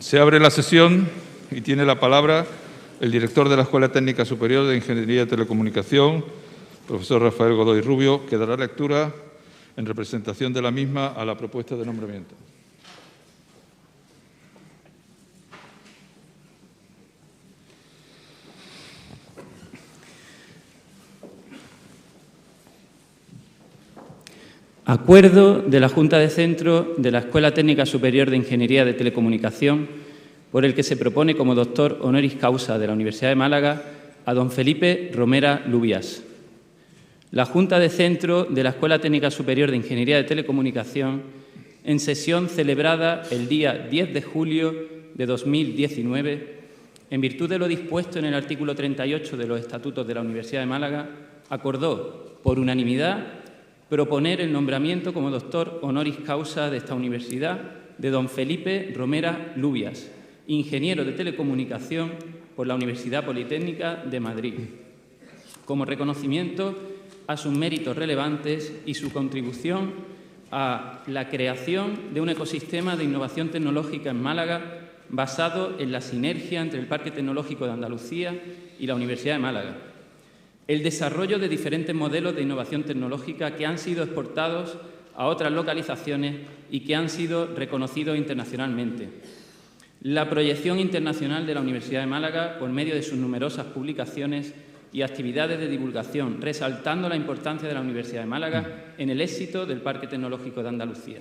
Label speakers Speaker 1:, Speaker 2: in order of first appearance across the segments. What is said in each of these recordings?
Speaker 1: Se abre la sesión y tiene la palabra el director de la Escuela Técnica Superior de Ingeniería de Telecomunicación, profesor Rafael Godoy Rubio, que dará lectura en representación de la misma a la propuesta de nombramiento.
Speaker 2: Acuerdo de la Junta de Centro de la Escuela Técnica Superior de Ingeniería de Telecomunicación por el que se propone como doctor honoris causa de la Universidad de Málaga a don Felipe Romera Lubias. La Junta de Centro de la Escuela Técnica Superior de Ingeniería de Telecomunicación, en sesión celebrada el día 10 de julio de 2019, en virtud de lo dispuesto en el artículo 38 de los Estatutos de la Universidad de Málaga, acordó por unanimidad proponer el nombramiento como doctor honoris causa de esta universidad de don Felipe Romera Lubias, ingeniero de telecomunicación por la Universidad Politécnica de Madrid, como reconocimiento a sus méritos relevantes y su contribución a la creación de un ecosistema de innovación tecnológica en Málaga basado en la sinergia entre el Parque Tecnológico de Andalucía y la Universidad de Málaga, el desarrollo de diferentes modelos de innovación tecnológica que han sido exportados a otras localizaciones y que han sido reconocidos internacionalmente, la proyección internacional de la Universidad de Málaga por medio de sus numerosas publicaciones y actividades de divulgación, resaltando la importancia de la Universidad de Málaga en el éxito del Parque Tecnológico de Andalucía.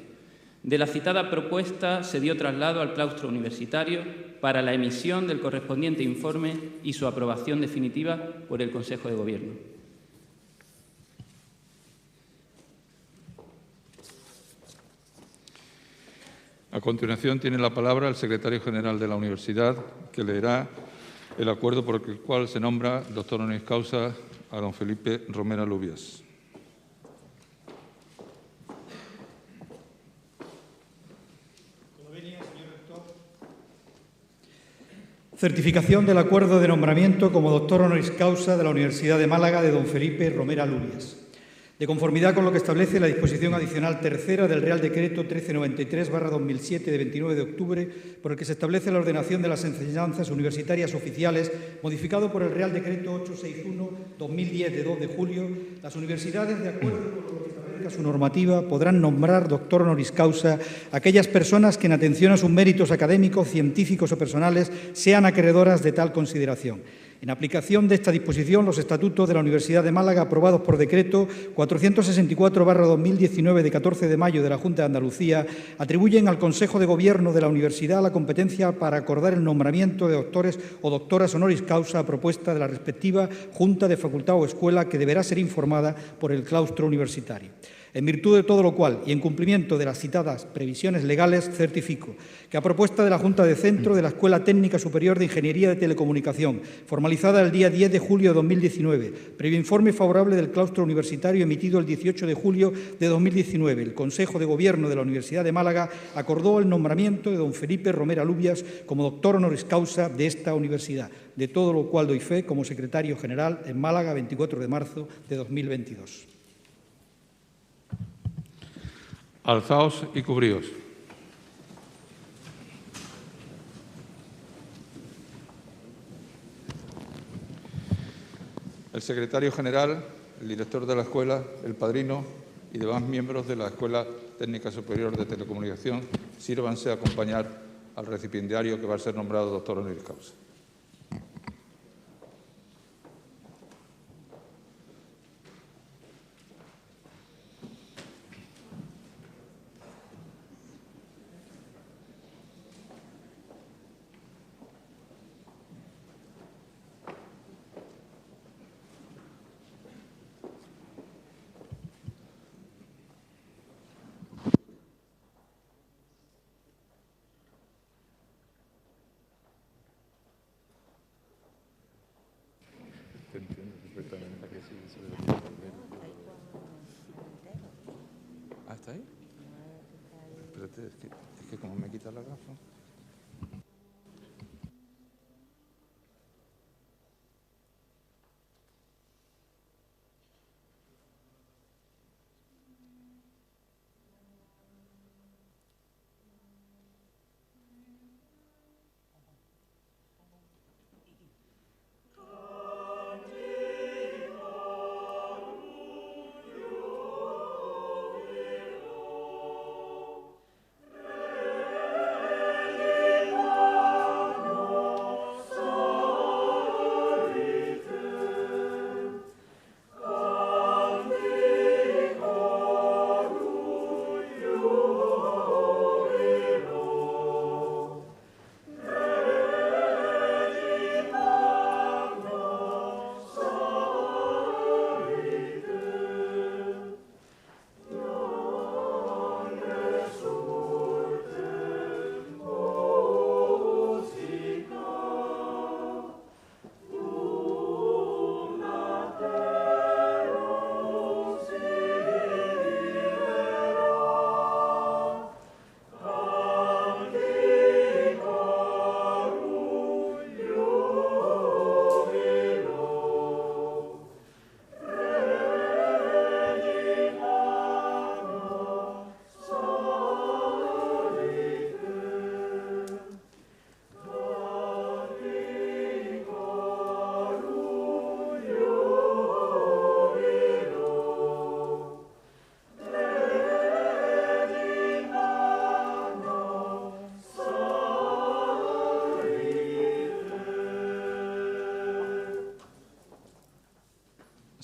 Speaker 2: De la citada propuesta se dio traslado al claustro universitario para la emisión del correspondiente informe y su aprobación definitiva por el Consejo de Gobierno.
Speaker 1: A continuación tiene la palabra el secretario general de la universidad, que leerá el acuerdo por el cual se nombra doctor honoris causa a don Felipe Romera Lubias.
Speaker 3: Certificación del acuerdo de nombramiento como doctor honoris causa de la Universidad de Málaga de don Felipe Romera Lubias. De conformidad con lo que establece la disposición adicional tercera del Real Decreto 1393/2007 de 29 de octubre, por el que se establece la ordenación de las enseñanzas universitarias oficiales, modificado por el Real Decreto 861/2010 de 2 de julio, las universidades, de acuerdo con lo que establezca su normativa, podrán nombrar doctor honoris causa a aquellas personas que, en atención a sus méritos académicos, científicos o personales, sean acreedoras de tal consideración. En aplicación de esta disposición, los estatutos de la Universidad de Málaga, aprobados por decreto 464/2019 de 14 de mayo de la Junta de Andalucía, atribuyen al Consejo de Gobierno de la Universidad la competencia para acordar el nombramiento de doctores o doctoras honoris causa a propuesta de la respectiva Junta de Facultad o Escuela, que deberá ser informada por el claustro universitario. En virtud de todo lo cual, y en cumplimiento de las citadas previsiones legales, certifico que, a propuesta de la Junta de Centro de la Escuela Técnica Superior de Ingeniería de Telecomunicación, formalizada el día 10 de julio de 2019, previo informe favorable del claustro universitario emitido el 18 de julio de 2019, el Consejo de Gobierno de la Universidad de Málaga acordó el nombramiento de don Felipe Romera Lubias como doctor honoris causa de esta universidad, de todo lo cual doy fe como secretario general en Málaga, 24 de marzo de 2022.
Speaker 1: Alzaos y cubríos. El secretario general, el director de la escuela, el padrino y demás miembros de la Escuela Técnica Superior de Telecomunicación, sírvanse a acompañar al recipiendario que va a ser nombrado doctor honoris causa. Entiendo perfectamente que sí, se debe volver. ¿Ah, está ahí? Espérate, es que como me quita la gafa.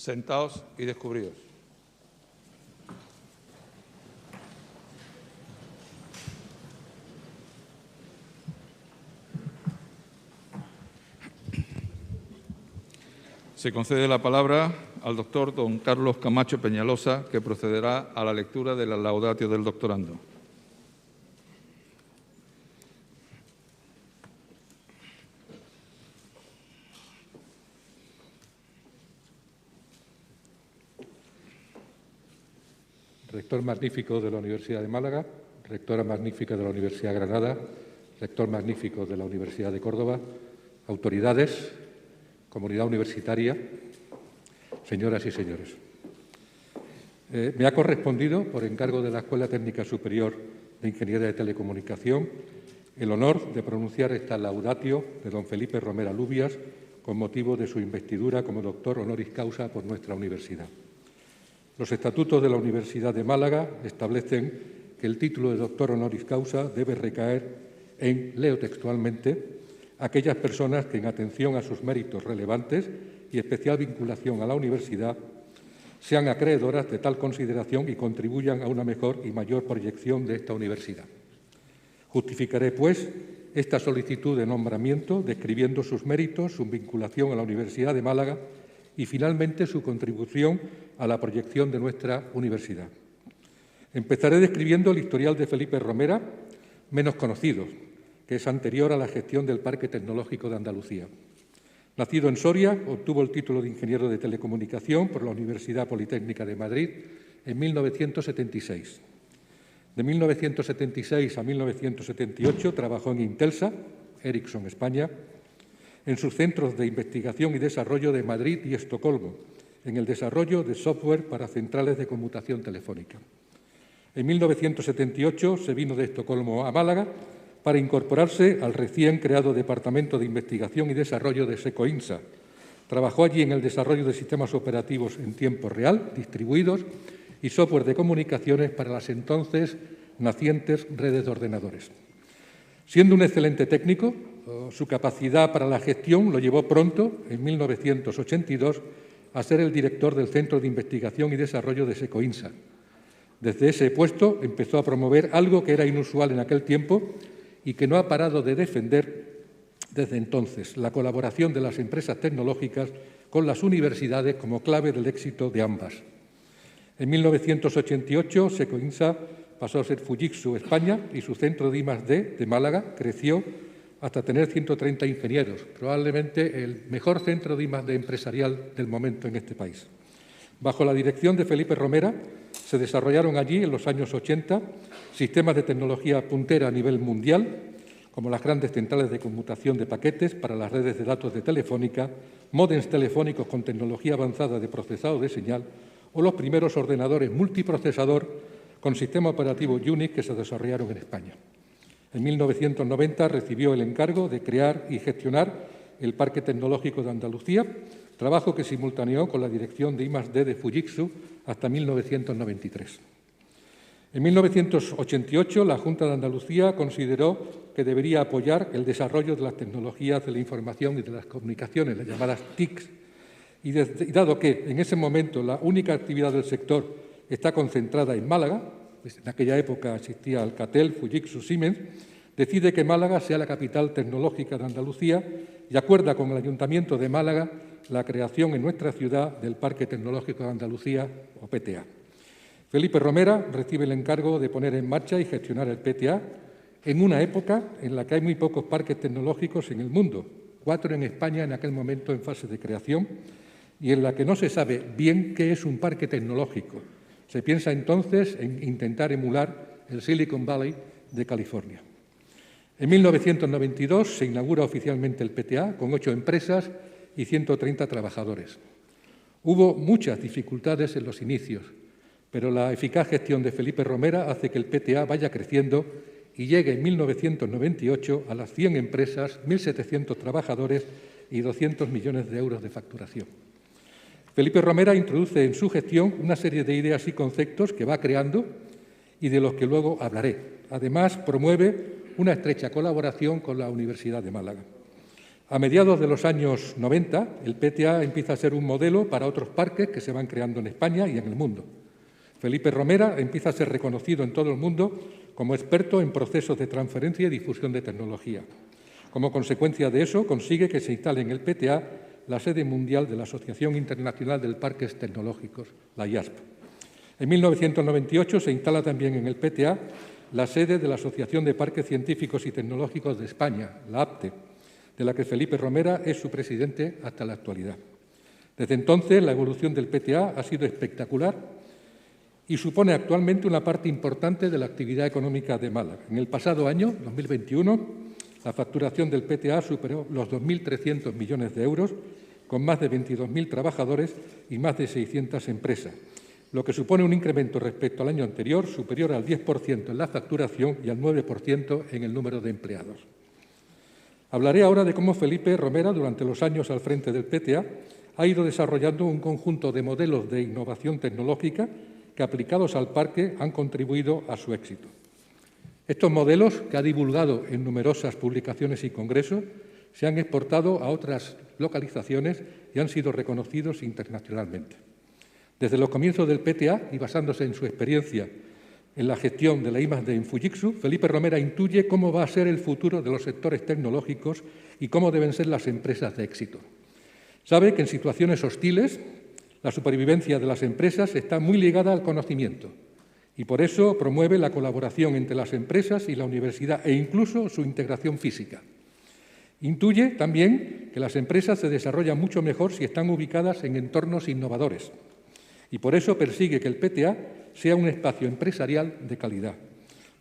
Speaker 1: Sentaos y descubríos. Se concede la palabra al doctor don Carlos Camacho Peñalosa, que procederá a la lectura de la laudatio del doctorando.
Speaker 4: Rector magnífico de la Universidad de Málaga, rectora magnífica de la Universidad de Granada, rector magnífico de la Universidad de Córdoba, autoridades, comunidad universitaria, señoras y señores. Me ha correspondido, por encargo de la Escuela Técnica Superior de Ingeniería de Telecomunicación, el honor de pronunciar esta laudatio de don Felipe Romera Lubias con motivo de su investidura como doctor honoris causa por nuestra universidad. Los estatutos de la Universidad de Málaga establecen que el título de doctor honoris causa debe recaer en, leo textualmente, aquellas personas que, en atención a sus méritos relevantes y especial vinculación a la universidad, sean acreedoras de tal consideración y contribuyan a una mejor y mayor proyección de esta universidad. Justificaré, pues, esta solicitud de nombramiento describiendo sus méritos, su vinculación a la Universidad de Málaga y, finalmente, su contribución a la proyección de nuestra universidad. Empezaré describiendo el historial de Felipe Romera, menos conocido, que es anterior a la gestión del Parque Tecnológico de Andalucía. Nacido en Soria, obtuvo el título de ingeniero de telecomunicación por la Universidad Politécnica de Madrid en 1976. De 1976 a 1978 trabajó en Intelsa, Ericsson España, en sus centros de investigación y desarrollo de Madrid y Estocolmo, en el desarrollo de software para centrales de conmutación telefónica. En 1978 se vino de Estocolmo a Málaga para incorporarse al recién creado Departamento de Investigación y Desarrollo de Secoinsa. Trabajó allí en el desarrollo de sistemas operativos en tiempo real, distribuidos, y software de comunicaciones para las entonces nacientes redes de ordenadores. Siendo un excelente técnico, su capacidad para la gestión lo llevó pronto, en 1982, a ser el director del Centro de Investigación y Desarrollo de Secoinsa. Desde ese puesto empezó a promover algo que era inusual en aquel tiempo y que no ha parado de defender desde entonces, la colaboración de las empresas tecnológicas con las universidades como clave del éxito de ambas. En 1988, Secoinsa pasó a ser Fujitsu España y su centro de I+D de Málaga creció hasta tener 130 ingenieros, probablemente el mejor centro de I+D empresarial del momento en este país. Bajo la dirección de Felipe Romera, se desarrollaron allí, en los años 80, sistemas de tecnología puntera a nivel mundial, como las grandes centrales de conmutación de paquetes para las redes de datos de Telefónica, módems telefónicos con tecnología avanzada de procesado de señal o los primeros ordenadores multiprocesador con sistema operativo Unix que se desarrollaron en España. En 1990 recibió el encargo de crear y gestionar el Parque Tecnológico de Andalucía, trabajo que simultaneó con la dirección de I+D de Fujitsu hasta 1993. En 1988, la Junta de Andalucía consideró que debería apoyar el desarrollo de las tecnologías de la información y de las comunicaciones, las llamadas TICs, y dado que en ese momento la única actividad del sector está concentrada en Málaga, pues en aquella época existía Alcatel, Fujitsu, Siemens, decide que Málaga sea la capital tecnológica de Andalucía y acuerda con el Ayuntamiento de Málaga la creación en nuestra ciudad del Parque Tecnológico de Andalucía, o PTA. Felipe Romera recibe el encargo de poner en marcha y gestionar el PTA en una época en la que hay muy pocos parques tecnológicos en el mundo, 4 en España en aquel momento en fase de creación, y en la que no se sabe bien qué es un parque tecnológico. Se piensa entonces en intentar emular el Silicon Valley de California. En 1992 se inaugura oficialmente el PTA con 8 empresas y 130 trabajadores. Hubo muchas dificultades en los inicios, pero la eficaz gestión de Felipe Romera hace que el PTA vaya creciendo y llegue en 1998 a las 100 empresas, 1.700 trabajadores y 200 millones de euros de facturación. Felipe Romera introduce en su gestión una serie de ideas y conceptos que va creando y de los que luego hablaré. Además, promueve una estrecha colaboración con la Universidad de Málaga. A mediados de los años 90, el PTA empieza a ser un modelo para otros parques que se van creando en España y en el mundo. Felipe Romera empieza a ser reconocido en todo el mundo como experto en procesos de transferencia y difusión de tecnología. Como consecuencia de eso, consigue que se instale en el PTA la sede mundial de la Asociación Internacional de Parques Tecnológicos, la IASP. En 1998 se instala también en el PTA la sede de la Asociación de Parques Científicos y Tecnológicos de España, la APTE, de la que Felipe Romera es su presidente hasta la actualidad. Desde entonces, la evolución del PTA ha sido espectacular y supone actualmente una parte importante de la actividad económica de Málaga. En el pasado año, 2021, la facturación del PTA superó los 2.300 millones de euros, con más de 22.000 trabajadores y más de 600 empresas, lo que supone un incremento respecto al año anterior superior al 10% en la facturación y al 9% en el número de empleados. Hablaré ahora de cómo Felipe Romera, durante los años al frente del PTA, ha ido desarrollando un conjunto de modelos de innovación tecnológica que, aplicados al parque, han contribuido a su éxito. Estos modelos, que ha divulgado en numerosas publicaciones y congresos, se han exportado a otras localizaciones y han sido reconocidos internacionalmente. Desde los comienzos del PTA, y basándose en su experiencia en la gestión de la I+D en Fujitsu, Felipe Romera intuye cómo va a ser el futuro de los sectores tecnológicos y cómo deben ser las empresas de éxito. Sabe que en situaciones hostiles la supervivencia de las empresas está muy ligada al conocimiento y por eso promueve la colaboración entre las empresas y la universidad e incluso su integración física. Intuye también que las empresas se desarrollan mucho mejor si están ubicadas en entornos innovadores y por eso persigue que el PTA sea un espacio empresarial de calidad.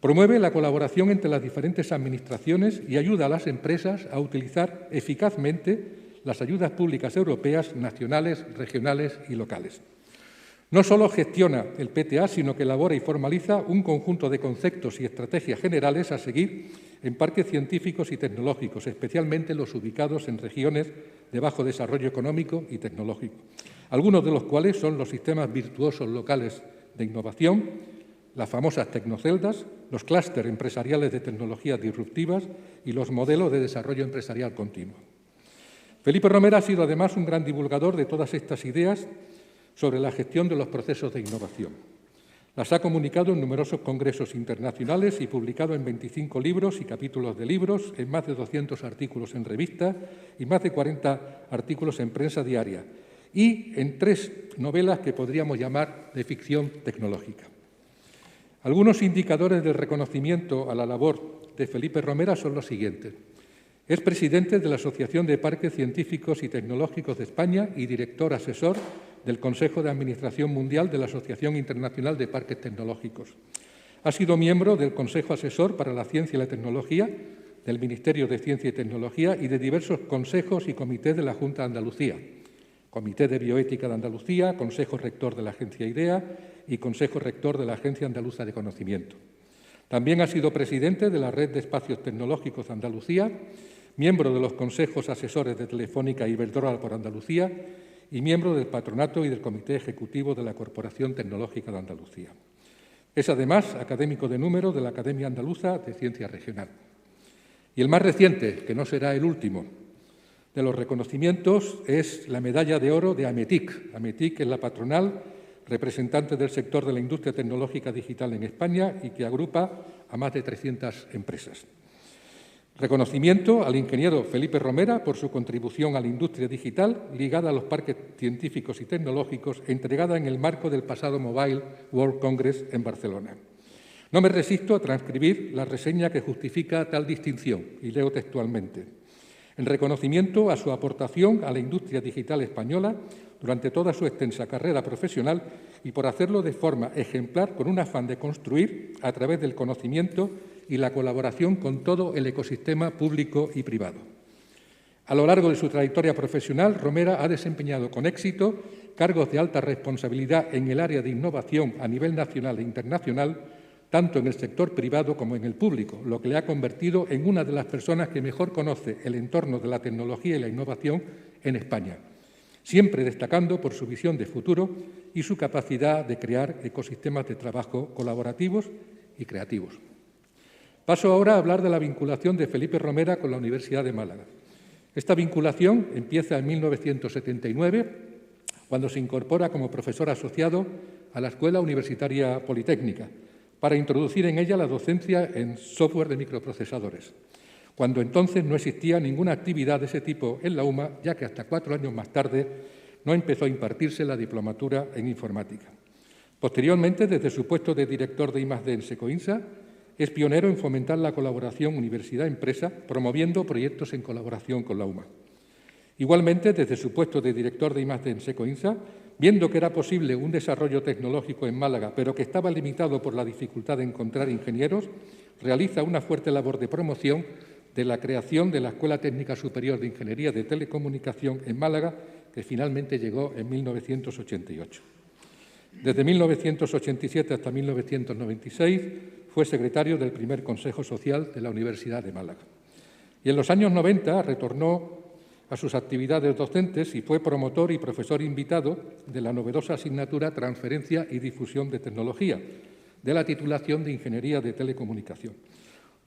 Speaker 4: Promueve la colaboración entre las diferentes administraciones y ayuda a las empresas a utilizar eficazmente las ayudas públicas europeas, nacionales, regionales y locales. No solo gestiona el PTA, sino que elabora y formaliza un conjunto de conceptos y estrategias generales a seguir en parques científicos y tecnológicos, especialmente los ubicados en regiones de bajo desarrollo económico y tecnológico, algunos de los cuales son los sistemas virtuosos locales de innovación, las famosas tecnoceldas, los clústeres empresariales de tecnologías disruptivas y los modelos de desarrollo empresarial continuo. Felipe Romera ha sido además un gran divulgador de todas estas ideas sobre la gestión de los procesos de innovación. Las ha comunicado en numerosos congresos internacionales y publicado en 25 libros y capítulos de libros, en más de 200 artículos en revistas y más de 40 artículos en prensa diaria, y en 3 novelas que podríamos llamar de ficción tecnológica. Algunos indicadores del reconocimiento a la labor de Felipe Romera son los siguientes. Es presidente de la Asociación de Parques Científicos y Tecnológicos de España y director asesor del Consejo de Administración Mundial de la Asociación Internacional de Parques Tecnológicos. Ha sido miembro del Consejo Asesor para la Ciencia y la Tecnología, del Ministerio de Ciencia y Tecnología y de diversos consejos y comités de la Junta de Andalucía, Comité de Bioética de Andalucía, Consejo Rector de la Agencia IDEA y Consejo Rector de la Agencia Andaluza de Conocimiento. También ha sido presidente de la Red de Espacios Tecnológicos de Andalucía, miembro de los consejos asesores de Telefónica y Iberdrola por Andalucía y miembro del Patronato y del Comité Ejecutivo de la Corporación Tecnológica de Andalucía. Es además académico de número de la Academia Andaluza de Ciencia Regional. Y el más reciente, que no será el último, de los reconocimientos es la medalla de oro de AMETIC. AMETIC es la patronal representante del sector de la industria tecnológica digital en España y que agrupa a más de 300 empresas. Reconocimiento al ingeniero Felipe Romera por su contribución a la industria digital ligada a los parques científicos y tecnológicos, entregada en el marco del pasado Mobile World Congress en Barcelona. No me resisto a transcribir la reseña que justifica tal distinción, y leo textualmente. En reconocimiento a su aportación a la industria digital española durante toda su extensa carrera profesional y por hacerlo de forma ejemplar con un afán de construir, a través del conocimiento y la colaboración con todo el ecosistema público y privado. A lo largo de su trayectoria profesional, Romera ha desempeñado con éxito cargos de alta responsabilidad en el área de innovación a nivel nacional e internacional, tanto en el sector privado como en el público, lo que le ha convertido en una de las personas que mejor conoce el entorno de la tecnología y la innovación en España, siempre destacando por su visión de futuro y su capacidad de crear ecosistemas de trabajo colaborativos y creativos. Paso ahora a hablar de la vinculación de Felipe Romera con la Universidad de Málaga. Esta vinculación empieza en 1979, cuando se incorpora como profesor asociado a la Escuela Universitaria Politécnica, para introducir en ella la docencia en software de microprocesadores, cuando entonces no existía ninguna actividad de ese tipo en la UMA, ya que hasta 4 años más tarde no empezó a impartirse la diplomatura en informática. Posteriormente, desde su puesto de director de I+D en Secoinsa, es pionero en fomentar la colaboración universidad-empresa, promoviendo proyectos en colaboración con la UMA. Igualmente, desde su puesto de director de I+D en Secoinsa, viendo que era posible un desarrollo tecnológico en Málaga, pero que estaba limitado por la dificultad de encontrar ingenieros, realiza una fuerte labor de promoción de la creación de la Escuela Técnica Superior de Ingeniería de Telecomunicación en Málaga, que finalmente llegó en 1988. Desde 1987 hasta 1996 fue secretario del primer Consejo Social de la Universidad de Málaga. Y en los años 90 retornó a sus actividades docentes y fue promotor y profesor invitado de la novedosa asignatura Transferencia y Difusión de Tecnología, de la titulación de Ingeniería de Telecomunicación.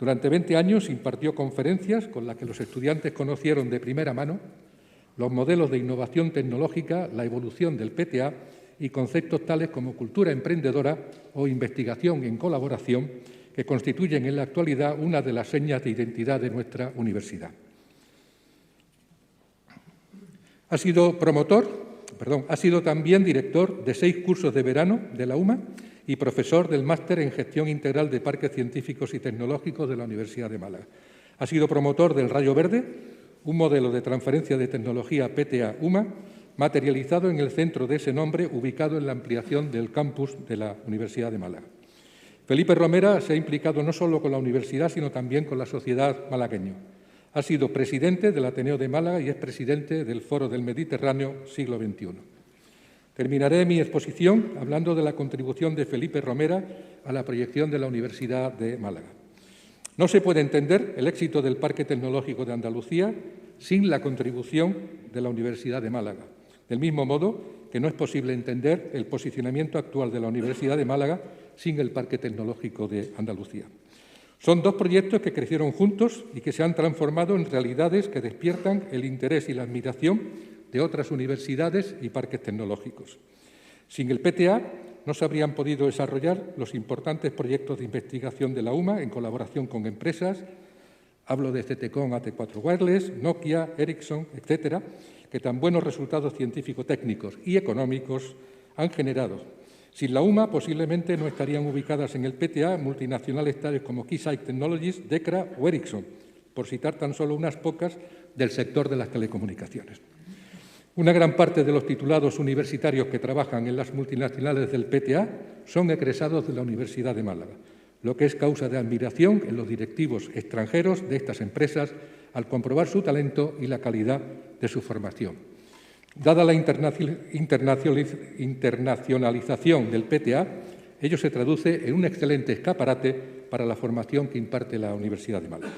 Speaker 4: Durante 20 años impartió conferencias con las que los estudiantes conocieron de primera mano los modelos de innovación tecnológica, la evolución del PTA y conceptos tales como cultura emprendedora o investigación en colaboración, que constituyen en la actualidad una de las señas de identidad de nuestra universidad. Ha sido también director de 6 cursos de verano de la UMA y profesor del Máster en Gestión Integral de Parques Científicos y Tecnológicos de la Universidad de Málaga. Ha sido promotor del Rayo Verde, un modelo de transferencia de tecnología PTA-UMA, materializado en el centro de ese nombre, ubicado en la ampliación del campus de la Universidad de Málaga. Felipe Romera se ha implicado no solo con la universidad, sino también con la sociedad malagueña. Ha sido presidente del Ateneo de Málaga y es presidente del Foro del Mediterráneo Siglo XXI. Terminaré mi exposición hablando de la contribución de Felipe Romera a la proyección de la Universidad de Málaga. No se puede entender el éxito del Parque Tecnológico de Andalucía sin la contribución de la Universidad de Málaga, del mismo modo que no es posible entender el posicionamiento actual de la Universidad de Málaga sin el Parque Tecnológico de Andalucía. Son 2 proyectos que crecieron juntos y que se han transformado en realidades que despiertan el interés y la admiración de otras universidades y parques tecnológicos. Sin el PTA no se habrían podido desarrollar los importantes proyectos de investigación de la UMA en colaboración con empresas, hablo de CTCOM, AT4 Wireless, Nokia, Ericsson, etcétera, que tan buenos resultados científico-técnicos y económicos han generado. Sin la UMA posiblemente no estarían ubicadas en el PTA multinacionales tales como Keysight Technologies, DECRA o Ericsson, por citar tan solo unas pocas del sector de las telecomunicaciones. Una gran parte de los titulados universitarios que trabajan en las multinacionales del PTA son egresados de la Universidad de Málaga, lo que es causa de admiración en los directivos extranjeros de estas empresas al comprobar su talento y la calidad de su formación. Dada la internacionalización del PTA, ello se traduce en un excelente escaparate para la formación que imparte la Universidad de Málaga.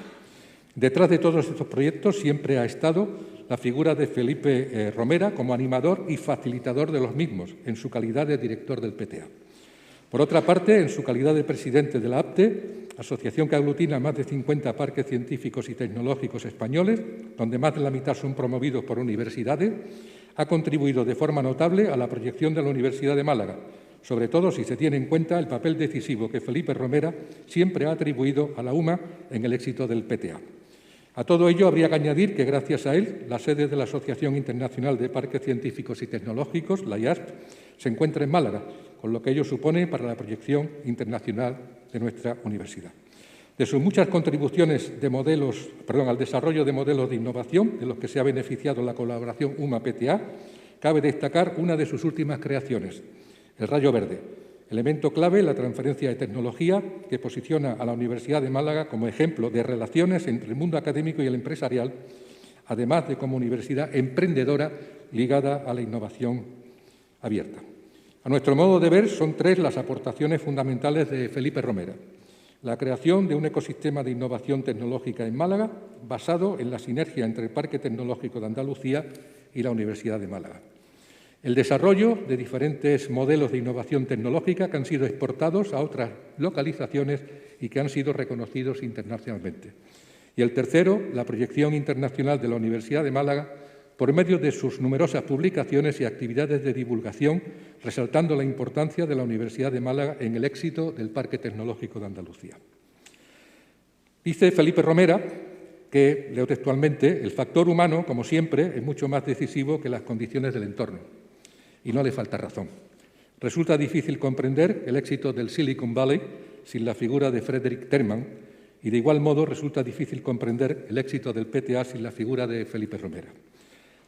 Speaker 4: Detrás de todos estos proyectos siempre ha estado la figura de Felipe Romera como animador y facilitador de los mismos, en su calidad de director del PTA. Por otra parte, en su calidad de presidente de la APTE, asociación que aglutina más de 50 parques científicos y tecnológicos españoles, donde más de la mitad son promovidos por universidades, ha contribuido de forma notable a la proyección de la Universidad de Málaga, sobre todo si se tiene en cuenta el papel decisivo que Felipe Romera siempre ha atribuido a la UMA en el éxito del PTA. A todo ello habría que añadir que, gracias a él, la sede de la Asociación Internacional de Parques Científicos y Tecnológicos, la IASP, se encuentra en Málaga, con lo que ello supone para la proyección internacional de nuestra universidad. De sus muchas contribuciones al desarrollo de modelos de innovación, de los que se ha beneficiado la colaboración UMA-PTA, cabe destacar una de sus últimas creaciones, el Rayo Verde, elemento clave en la transferencia de tecnología que posiciona a la Universidad de Málaga como ejemplo de relaciones entre el mundo académico y el empresarial, además de como universidad emprendedora ligada a la innovación abierta. A nuestro modo de ver, son 3 las aportaciones fundamentales de Felipe Romera. La creación de un ecosistema de innovación tecnológica en Málaga, basado en la sinergia entre el Parque Tecnológico de Andalucía y la Universidad de Málaga. El desarrollo de diferentes modelos de innovación tecnológica que han sido exportados a otras localizaciones y que han sido reconocidos internacionalmente. Y el tercero, la proyección internacional de la Universidad de Málaga por medio de sus numerosas publicaciones y actividades de divulgación, resaltando la importancia de la Universidad de Málaga en el éxito del Parque Tecnológico de Andalucía. Dice Felipe Romera que, leo textualmente, el factor humano, como siempre, es mucho más decisivo que las condiciones del entorno. Y no le falta razón. Resulta difícil comprender el éxito del Silicon Valley sin la figura de Frederick Terman, y de igual modo resulta difícil comprender el éxito del PTA sin la figura de Felipe Romera.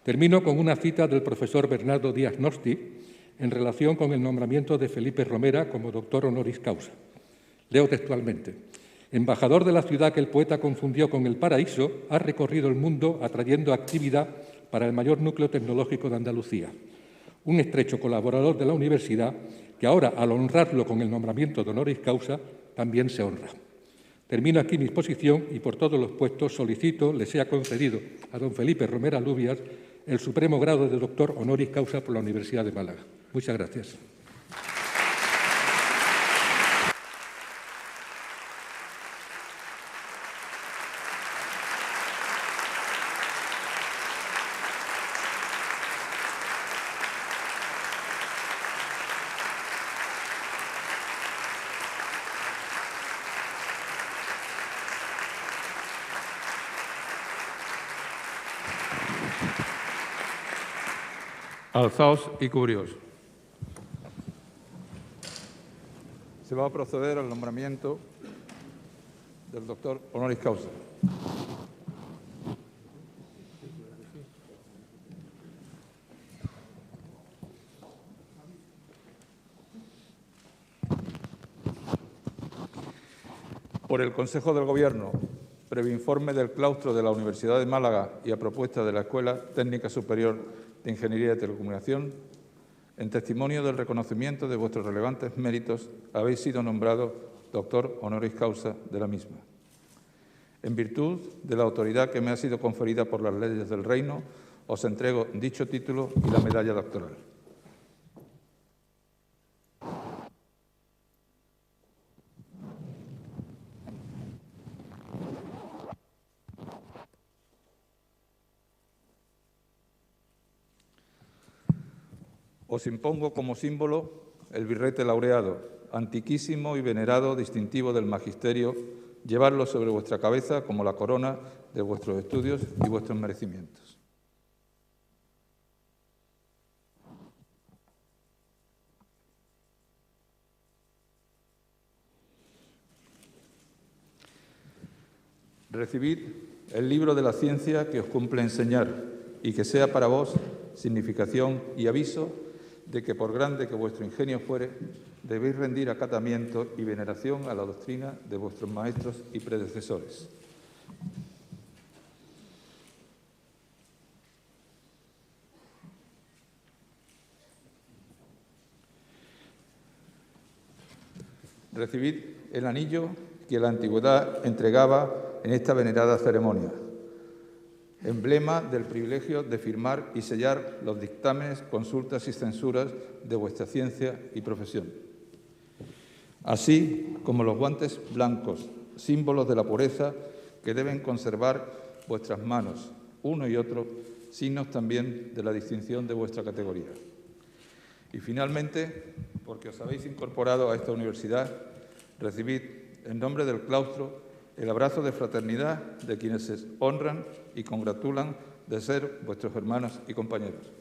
Speaker 4: Termino con una cita del profesor Bernardo Díaz Nosti en relación con el nombramiento de Felipe Romera como doctor honoris causa. Leo textualmente: embajador de la ciudad que el poeta confundió con el paraíso, ha recorrido el mundo atrayendo actividad para el mayor núcleo tecnológico de Andalucía. Un estrecho colaborador de la universidad que ahora, al honrarlo con el nombramiento de honoris causa, también se honra. Termino aquí mi exposición y por todos los puestos solicito le sea concedido a don Felipe Romera Lubias el supremo grado de doctor honoris causa por la Universidad de Málaga. Muchas gracias.
Speaker 1: Alzaos y cubríos. Se va a proceder al nombramiento del doctor honoris causa. Por el Consejo del Gobierno, previo informe del claustro de la Universidad de Málaga y a propuesta de la Escuela Técnica Superior de Ingeniería de Telecomunicación, en testimonio del reconocimiento de vuestros relevantes méritos, habéis sido nombrado doctor honoris causa de la misma. En virtud de la autoridad que me ha sido conferida por las leyes del Reino, os entrego dicho título y la medalla doctoral. Os impongo como símbolo el birrete laureado, antiquísimo y venerado distintivo del magisterio, llevarlo sobre vuestra cabeza como la corona de vuestros estudios y vuestros merecimientos. Recibid el libro de la ciencia que os cumple enseñar y que sea para vos significación y aviso de que, por grande que vuestro ingenio fuere, debéis rendir acatamiento y veneración a la doctrina de vuestros maestros y predecesores. Recibid el anillo que la antigüedad entregaba en esta venerada ceremonia, emblema del privilegio de firmar y sellar los dictámenes, consultas y censuras de vuestra ciencia y profesión, así como los guantes blancos, símbolos de la pureza que deben conservar vuestras manos, uno y otro, signos también de la distinción de vuestra categoría. Y finalmente, porque os habéis incorporado a esta universidad, recibid en nombre del claustro el abrazo de fraternidad de quienes se honran y congratulan de ser vuestros hermanos y compañeros.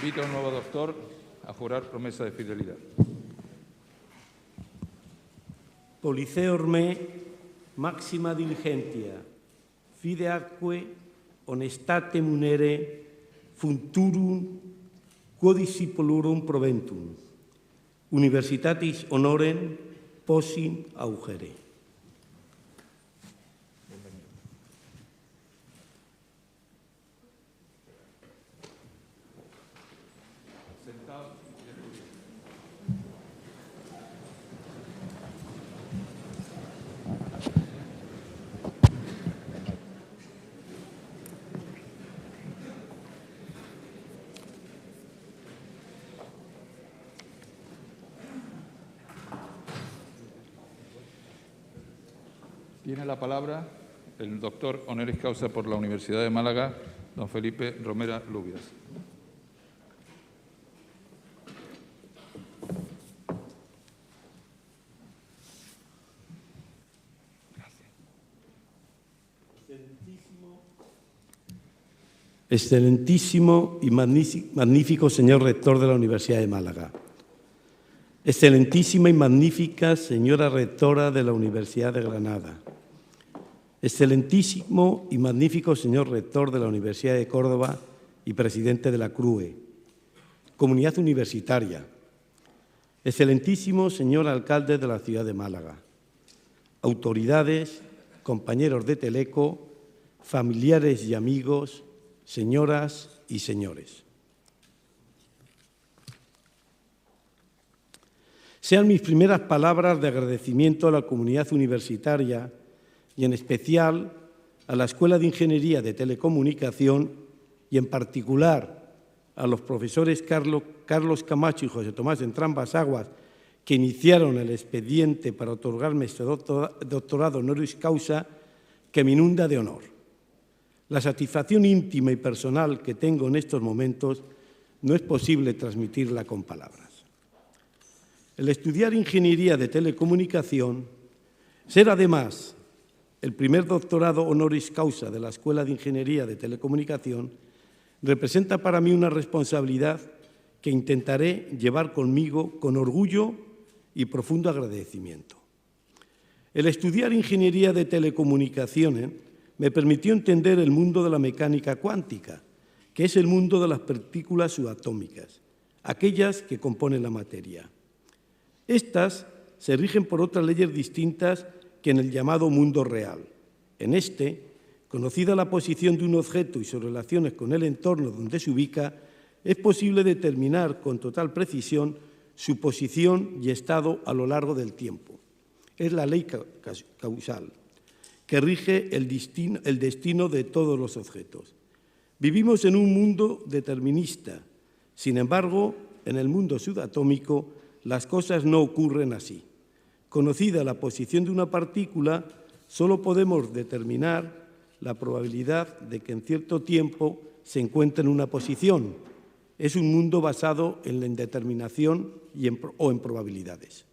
Speaker 1: Invito al nuevo doctor a jurar promesa de fidelidad.
Speaker 5: Policeur me máxima diligentia, fide atque honestate munere futurum quo discipulorum proventum, universitatis honorem possim augere.
Speaker 1: Tiene la palabra el doctor honoris causa por la Universidad de Málaga, don Felipe Romera Lubias.
Speaker 5: Excelentísimo y magnífico señor rector de la Universidad de Málaga. Excelentísima y magnífica señora rectora de la Universidad de Granada. Excelentísimo y magnífico señor rector de la Universidad de Córdoba y presidente de la CRUE. Comunidad universitaria. Excelentísimo señor alcalde de la ciudad de Málaga. Autoridades, compañeros de Teleco, familiares y amigos, señoras y señores. Sean mis primeras palabras de agradecimiento a la comunidad universitaria y en especial a la Escuela de Ingeniería de Telecomunicación y en particular a los profesores Carlos Camacho y José Tomás Entrambas Aguas, que iniciaron el expediente para otorgarme este doctorado honoris causa, que me inunda de honor. La satisfacción íntima y personal que tengo en estos momentos no es posible transmitirla con palabras. El estudiar Ingeniería de Telecomunicación, ser además el primer doctorado honoris causa de la Escuela de Ingeniería de Telecomunicación, representa para mí una responsabilidad que intentaré llevar conmigo con orgullo y profundo agradecimiento. El estudiar Ingeniería de Telecomunicaciones me permitió entender el mundo de la mecánica cuántica, que es el mundo de las partículas subatómicas, aquellas que componen la materia. Estas se rigen por otras leyes distintas que en el llamado mundo real. En este, conocida la posición de un objeto y sus relaciones con el entorno donde se ubica, es posible determinar con total precisión su posición y estado a lo largo del tiempo. Es la ley causal, que rige el destino de todos los objetos. Vivimos en un mundo determinista. Sin embargo, en el mundo subatómico, las cosas no ocurren así. Conocida la posición de una partícula, solo podemos determinar la probabilidad de que en cierto tiempo se encuentre en una posición. Es un mundo basado en la indeterminación o en probabilidades.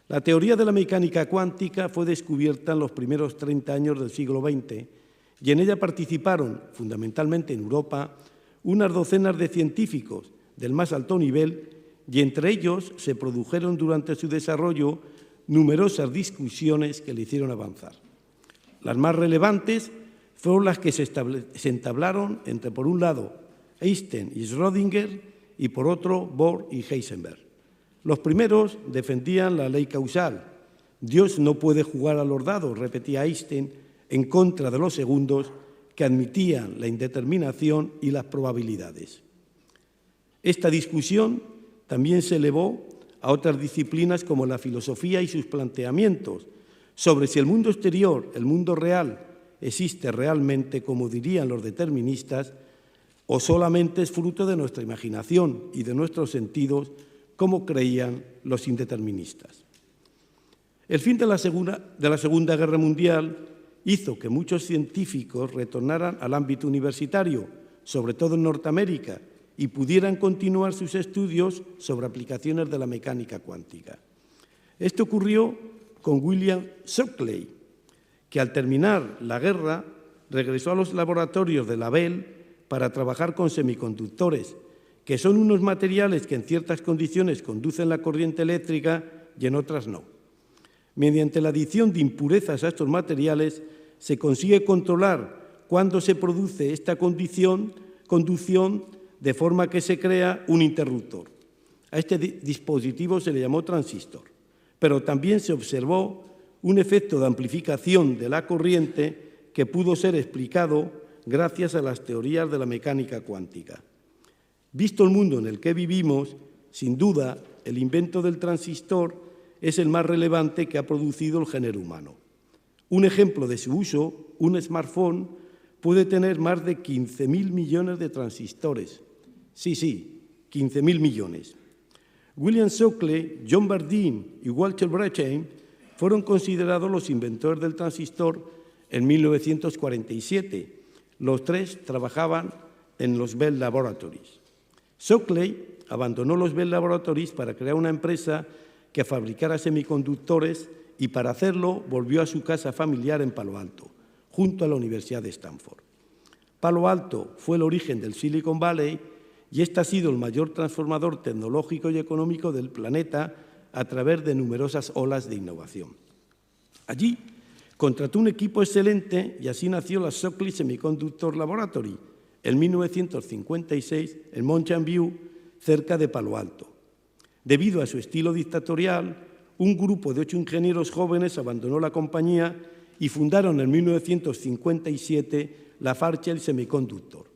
Speaker 5: La teoría de la mecánica cuántica fue descubierta en los primeros 30 años del siglo XX y en ella participaron, fundamentalmente en Europa, unas docenas de científicos del más alto nivel y entre ellos se produjeron durante su desarrollo numerosas discusiones que le hicieron avanzar. Las más relevantes fueron las que se entablaron entre, por un lado, Einstein y Schrödinger y, por otro, Bohr y Heisenberg. Los primeros defendían la ley causal. Dios no puede jugar a los dados, repetía Einstein, en contra de los segundos, que admitían la indeterminación y las probabilidades. Esta discusión también se elevó a otras disciplinas como la filosofía y sus planteamientos sobre si el mundo exterior, el mundo real, existe realmente, como dirían los deterministas, o solamente es fruto de nuestra imaginación y de nuestros sentidos, como creían los indeterministas. El fin de la Segunda Guerra Mundial hizo que muchos científicos retornaran al ámbito universitario, sobre todo en Norteamérica, y pudieran continuar sus estudios sobre aplicaciones de la mecánica cuántica. Esto ocurrió con William Shockley, que al terminar la guerra regresó a los laboratorios de la Bell para trabajar con semiconductores, que son unos materiales que en ciertas condiciones conducen la corriente eléctrica y en otras no. Mediante la adición de impurezas a estos materiales se consigue controlar cuándo se produce esta conducción de forma que se crea un interruptor. A este dispositivo se le llamó transistor, pero también se observó un efecto de amplificación de la corriente que pudo ser explicado gracias a las teorías de la mecánica cuántica. Visto el mundo en el que vivimos, sin duda, el invento del transistor es el más relevante que ha producido el género humano. Un ejemplo de su uso, un smartphone, puede tener más de 15.000 millones de transistores. Sí, 15.000 millones. William Shockley, John Bardeen y Walter Brattain fueron considerados los inventores del transistor en 1947. Los tres trabajaban en los Bell Laboratories. Shockley abandonó los Bell Laboratories para crear una empresa que fabricara semiconductores y para hacerlo volvió a su casa familiar en Palo Alto, junto a la Universidad de Stanford. Palo Alto fue el origen del Silicon Valley y este ha sido el mayor transformador tecnológico y económico del planeta a través de numerosas olas de innovación. Allí contrató un equipo excelente y así nació la Shockley Semiconductor Laboratory en 1956 en Mountain View, cerca de Palo Alto. Debido a su estilo dictatorial, un grupo de 8 ingenieros jóvenes abandonó la compañía y fundaron en 1957 la Fairchild Semiconductor.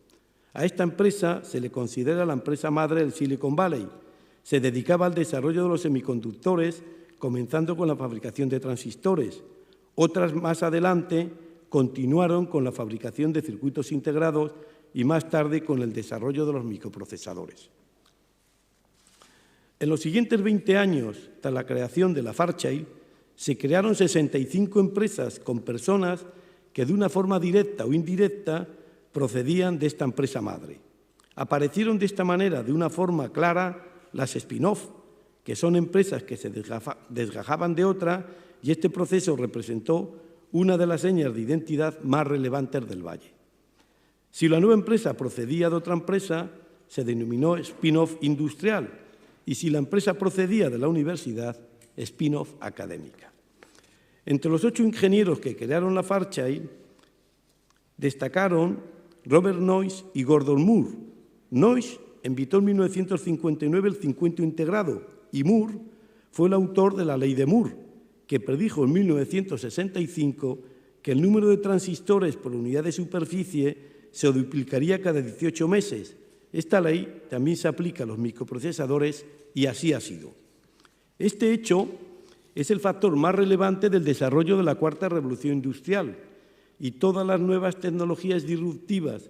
Speaker 5: A esta empresa se le considera la empresa madre del Silicon Valley. Se dedicaba al desarrollo de los semiconductores, comenzando con la fabricación de transistores. Otras más adelante continuaron con la fabricación de circuitos integrados y más tarde con el desarrollo de los microprocesadores. En los siguientes 20 años, tras la creación de la Fairchild, se crearon 65 empresas con personas que de una forma directa o indirecta procedían de esta empresa madre. Aparecieron de esta manera, de una forma clara, las spin-off, que son empresas que se desgajaban de otra, y este proceso representó una de las señas de identidad más relevantes del Valle. Si la nueva empresa procedía de otra empresa, se denominó spin-off industrial, y si la empresa procedía de la universidad, spin-off académica. Entre los 8 ingenieros que crearon la Fairchild, destacaron Robert Noyce y Gordon Moore. Noyce inventó en 1959 el circuito integrado y Moore fue el autor de la ley de Moore, que predijo en 1965 que el número de transistores por unidad de superficie se duplicaría cada 18 meses. Esta ley también se aplica a los microprocesadores y así ha sido. Este hecho es el factor más relevante del desarrollo de la cuarta revolución industrial y todas las nuevas tecnologías disruptivas,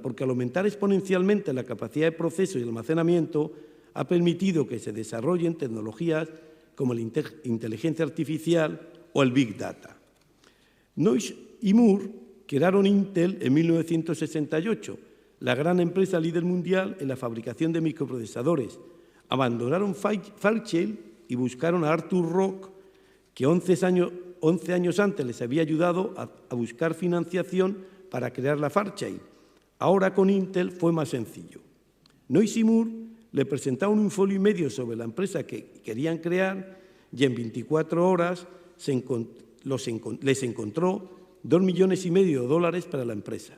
Speaker 5: porque al aumentar exponencialmente la capacidad de proceso y almacenamiento ha permitido que se desarrollen tecnologías como la inteligencia artificial o el Big Data. Noyce y Moore crearon Intel en 1968, la gran empresa líder mundial en la fabricación de microprocesadores. Abandonaron Fairchild y buscaron a Arthur Rock, que 11 años antes les había ayudado a buscar financiación para crear la Fairchild. Ahora con Intel fue más sencillo. Noyce y Moore le presentaron un folio y medio sobre la empresa que querían crear y en 24 horas les encontró $2,5 millones para la empresa.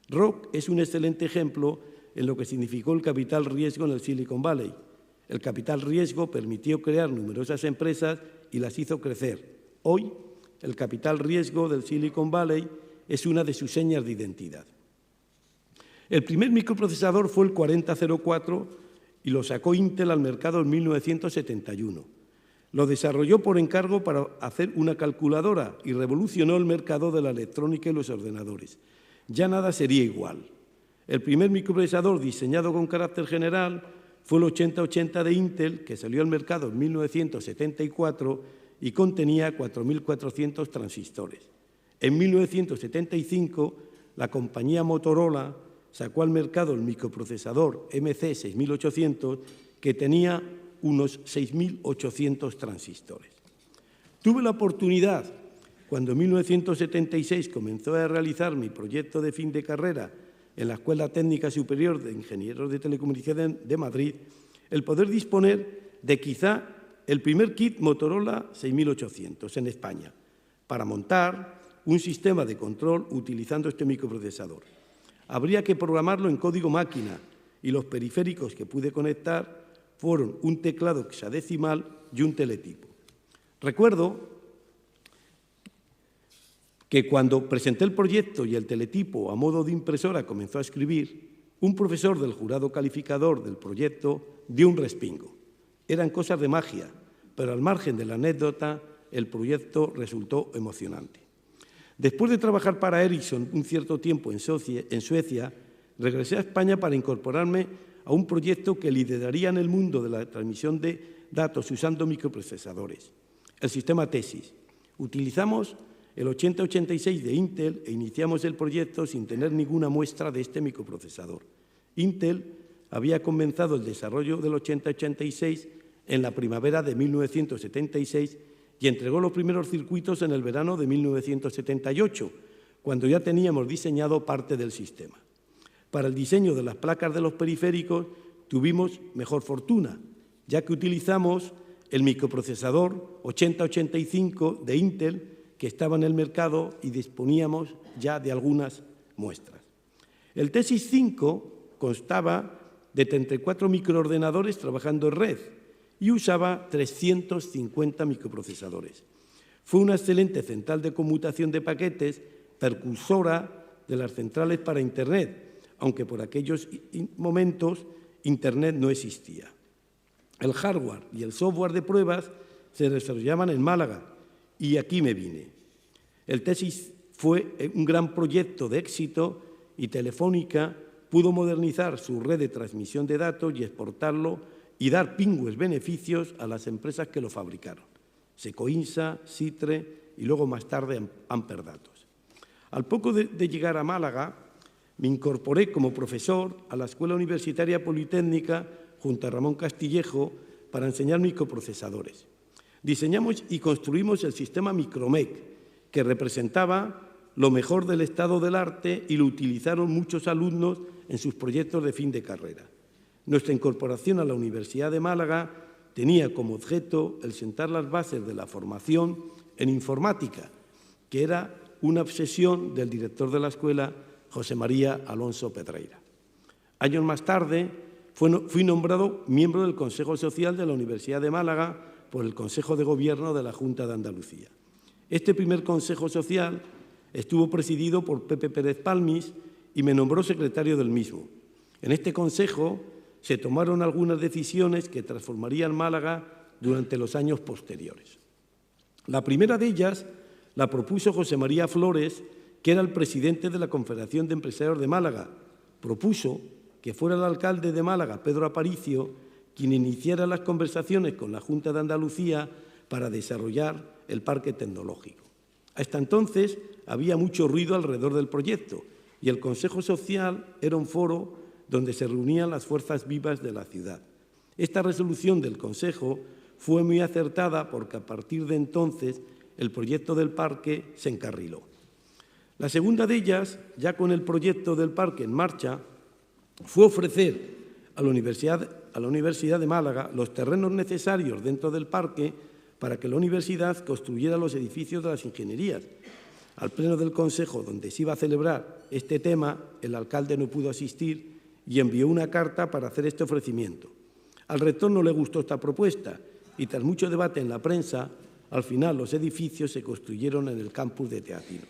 Speaker 5: Rock es un excelente ejemplo en lo que significó el capital riesgo en el Silicon Valley. El capital riesgo permitió crear numerosas empresas y las hizo crecer. Hoy, el capital riesgo del Silicon Valley es una de sus señas de identidad. El primer microprocesador fue el 4004 y lo sacó Intel al mercado en 1971. Lo desarrolló por encargo para hacer una calculadora y revolucionó el mercado de la electrónica y los ordenadores. Ya nada sería igual. El primer microprocesador diseñado con carácter general fue el 8080 de Intel, que salió al mercado en 1974 y contenía 4.400 transistores. En 1975, la compañía Motorola sacó al mercado el microprocesador MC6800, que tenía unos 6.800 transistores. Tuve la oportunidad, cuando en 1976 comenzó a realizar mi proyecto de fin de carrera en la Escuela Técnica Superior de Ingenieros de Telecomunicación de Madrid, el poder disponer de quizá el primer kit Motorola 6800 en España para montar un sistema de control utilizando este microprocesador. Habría que programarlo en código máquina y los periféricos que pude conectar fueron un teclado hexadecimal y un teletipo. Recuerdo que cuando presenté el proyecto y el teletipo a modo de impresora comenzó a escribir, un profesor del jurado calificador del proyecto dio un respingo. Eran cosas de magia, pero al margen de la anécdota, el proyecto resultó emocionante. Después de trabajar para Ericsson un cierto tiempo en Suecia, regresé a España para incorporarme a un proyecto que lideraría en el mundo de la transmisión de datos usando microprocesadores, el sistema TESIS. Utilizamos el 8086 de Intel e iniciamos el proyecto sin tener ninguna muestra de este microprocesador. Intel había comenzado el desarrollo del 8086 en la primavera de 1976 y entregó los primeros circuitos en el verano de 1978, cuando ya teníamos diseñado parte del sistema. Para el diseño de las placas de los periféricos tuvimos mejor fortuna, ya que utilizamos el microprocesador 8085 de Intel que estaba en el mercado y disponíamos ya de algunas muestras. El TESIS 5 constaba de 34 microordenadores trabajando en red y usaba 350 microprocesadores. Fue una excelente central de conmutación de paquetes, precursora de las centrales para Internet, aunque por aquellos momentos Internet no existía. El hardware y el software de pruebas se desarrollaban en Málaga y aquí me vine. El TESIS fue un gran proyecto de éxito y Telefónica pudo modernizar su red de transmisión de datos y exportarlo y dar pingües beneficios a las empresas que lo fabricaron, Secoinsa, Sitre y luego más tarde Amperdatos. Al poco de llegar a Málaga, me incorporé como profesor a la Escuela Universitaria Politécnica junto a Ramón Castillejo para enseñar microprocesadores. Diseñamos y construimos el sistema Micromec, que representaba lo mejor del estado del arte y lo utilizaron muchos alumnos en sus proyectos de fin de carrera. Nuestra incorporación a la Universidad de Málaga tenía como objeto el sentar las bases de la formación en informática, que era una obsesión del director de la escuela, José María Alonso Pedreira. Años más tarde fui nombrado miembro del Consejo Social de la Universidad de Málaga por el Consejo de Gobierno de la Junta de Andalucía. Este primer Consejo Social estuvo presidido por Pepe Pérez Palmis y me nombró secretario del mismo. En este consejo se tomaron algunas decisiones que transformarían Málaga durante los años posteriores. La primera de ellas la propuso José María Flores, que era el presidente de la Confederación de Empresarios de Málaga. Propuso que fuera el alcalde de Málaga, Pedro Aparicio, quien iniciara las conversaciones con la Junta de Andalucía para desarrollar el parque tecnológico. Hasta entonces había mucho ruido alrededor del proyecto y el Consejo Social era un foro donde se reunían las fuerzas vivas de la ciudad. Esta resolución del Consejo fue muy acertada porque a partir de entonces el proyecto del parque se encarriló. La segunda de ellas, ya con el proyecto del parque en marcha, fue ofrecer a la Universidad de Málaga los terrenos necesarios dentro del parque para que la universidad construyera los edificios de las ingenierías. Al pleno del Consejo, donde se iba a celebrar este tema, el alcalde no pudo asistir y envió una carta para hacer este ofrecimiento. Al rector no le gustó esta propuesta y tras mucho debate en la prensa, al final los edificios se construyeron en el campus de Teatino.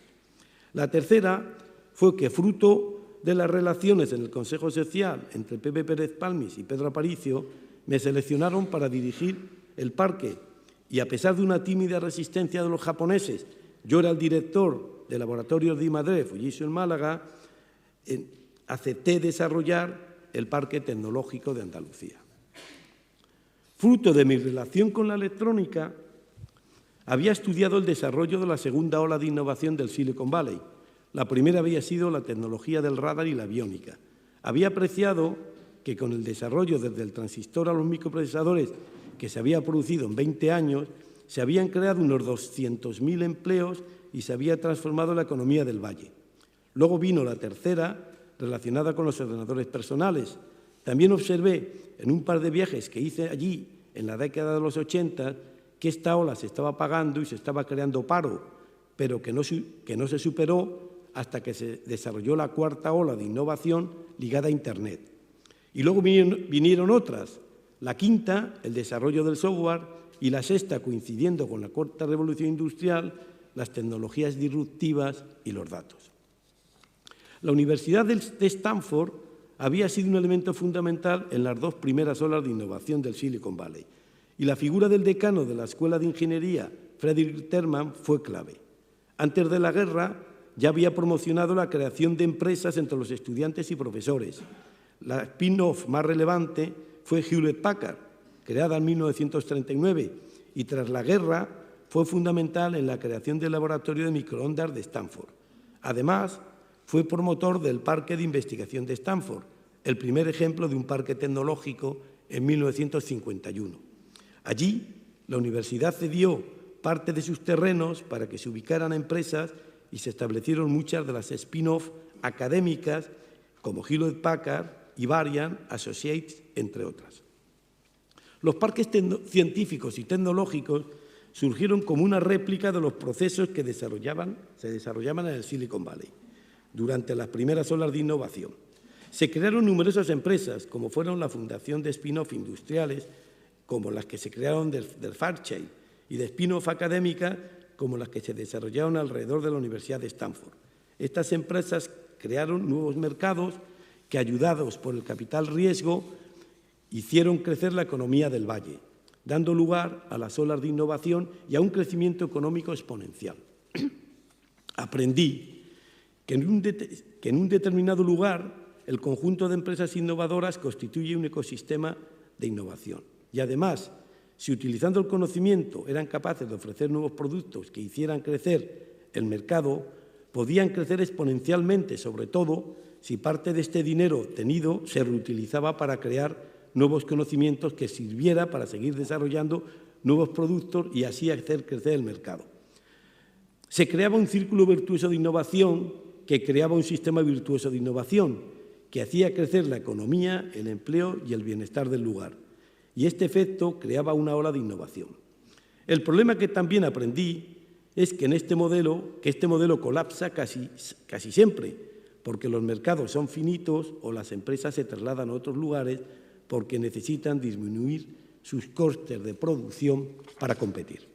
Speaker 5: La tercera fue que, fruto de las relaciones en el Consejo Social entre Pepe Pérez Palmis y Pedro Aparicio, me seleccionaron para dirigir el parque y, a pesar de una tímida resistencia de los japoneses, yo era el director de laboratorios de I+D Fujitsu en Málaga, acepté desarrollar el Parque Tecnológico de Andalucía. Fruto de mi relación con la electrónica, había estudiado el desarrollo de la segunda ola de innovación del Silicon Valley. La primera había sido la tecnología del radar y la aviónica. Había apreciado que con el desarrollo desde el transistor a los microprocesadores que se había producido en 20 años, se habían creado unos 200.000 empleos y se había transformado la economía del valle. Luego vino la tercera, relacionada con los ordenadores personales. También observé en un par de viajes que hice allí en la década de los 80 que esta ola se estaba apagando y se estaba creando paro, pero que no se superó hasta que se desarrolló la cuarta ola de innovación ligada a Internet. Y luego vinieron otras, la quinta, el desarrollo del software, y la sexta, coincidiendo con la cuarta revolución industrial, las tecnologías disruptivas y los datos. La Universidad de Stanford había sido un elemento fundamental en las dos primeras olas de innovación del Silicon Valley, y la figura del decano de la Escuela de Ingeniería, Frederick Terman, fue clave. Antes de la guerra ya había promocionado la creación de empresas entre los estudiantes y profesores. La spin-off más relevante fue Hewlett Packard, creada en 1939, y tras la guerra fue fundamental en la creación del laboratorio de microondas de Stanford. Además, fue promotor del Parque de Investigación de Stanford, el primer ejemplo de un parque tecnológico en 1951. Allí, la universidad cedió parte de sus terrenos para que se ubicaran empresas y se establecieron muchas de las spin-off académicas como Hewlett Packard y Varian Associates, entre otras. Los parques científicos y tecnológicos surgieron como una réplica de los procesos que se desarrollaban en el Silicon Valley durante las primeras olas de innovación. Se crearon numerosas empresas, como fueron la fundación de spin-off industriales, como las que se crearon del Fairchild, y de spin-off académicas, como las que se desarrollaron alrededor de la Universidad de Stanford. Estas empresas crearon nuevos mercados que, ayudados por el capital riesgo, hicieron crecer la economía del valle, dando lugar a las olas de innovación y a un crecimiento económico exponencial. Aprendí que en un determinado lugar el conjunto de empresas innovadoras constituye un ecosistema de innovación. Y además, si utilizando el conocimiento eran capaces de ofrecer nuevos productos que hicieran crecer el mercado, podían crecer exponencialmente, sobre todo si parte de este dinero obtenido se reutilizaba para crear nuevos conocimientos que sirviera para seguir desarrollando nuevos productos y así hacer crecer el mercado. Se creaba un círculo virtuoso de innovación que creaba un sistema virtuoso de innovación que hacía crecer la economía, el empleo y el bienestar del lugar. Y este efecto creaba una ola de innovación. El problema que también aprendí es que este modelo colapsa casi siempre, porque los mercados son finitos o las empresas se trasladan a otros lugares porque necesitan disminuir sus costes de producción para competir.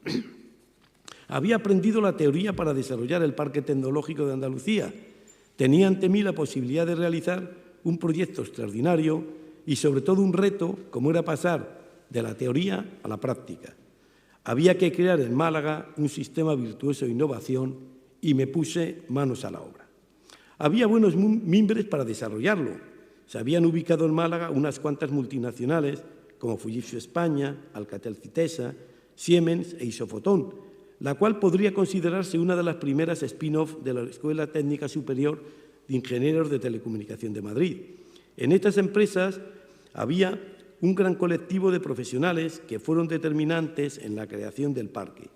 Speaker 5: Había aprendido la teoría para desarrollar el Parque Tecnológico de Andalucía. Tenía ante mí la posibilidad de realizar un proyecto extraordinario y sobre todo un reto, como era pasar de la teoría a la práctica. Había que crear en Málaga un sistema virtuoso de innovación y me puse manos a la obra. Había buenos mimbres para desarrollarlo. Se habían ubicado en Málaga unas cuantas multinacionales como Fujitsu España, Alcatel-Citesa, Siemens e Isofotón, la cual podría considerarse una de las primeras spin-off de la Escuela Técnica Superior de Ingenieros de Telecomunicación de Madrid. En estas empresas había un gran colectivo de profesionales que fueron determinantes en la creación del parque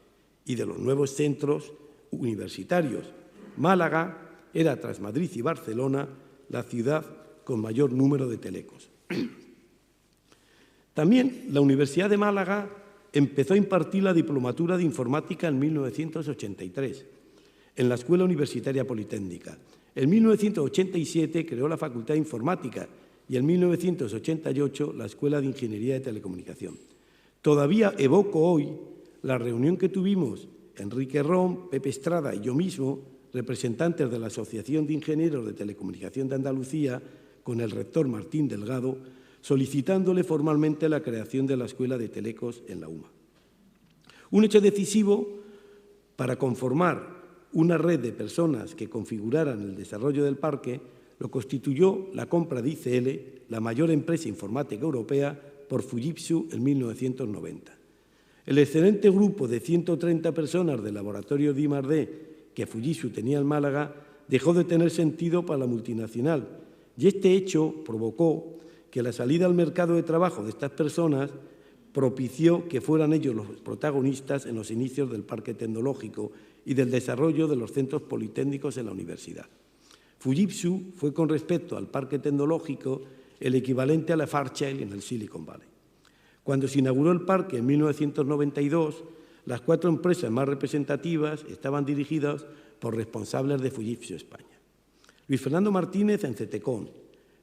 Speaker 5: y de los nuevos centros universitarios. Málaga era, tras Madrid y Barcelona, la ciudad con mayor número de telecos. También la Universidad de Málaga empezó a impartir la diplomatura de informática en 1983 en la Escuela Universitaria Politécnica. En 1987 creó la Facultad de Informática y en 1988 la Escuela de Ingeniería de Telecomunicación. Todavía evoco hoy la reunión que tuvimos Enrique Rom, Pepe Estrada y yo mismo, representantes de la Asociación de Ingenieros de Telecomunicación de Andalucía, con el rector Martín Delgado, solicitándole formalmente la creación de la Escuela de Telecos en la UMA. Un hecho decisivo para conformar una red de personas que configuraran el desarrollo del parque lo constituyó la compra de ICL, la mayor empresa informática europea, por Fujitsu en 1990. El excelente grupo de 130 personas del laboratorio de I+D que Fujitsu tenía en Málaga dejó de tener sentido para la multinacional y este hecho provocó que la salida al mercado de trabajo de estas personas propició que fueran ellos los protagonistas en los inicios del parque tecnológico y del desarrollo de los centros politécnicos en la universidad. Fujitsu fue, con respecto al parque tecnológico, el equivalente a la Fairchild en el Silicon Valley. Cuando se inauguró el parque en 1992, las 4 empresas más representativas estaban dirigidas por responsables de Fujitsu España. Luis Fernando Martínez en CETECON,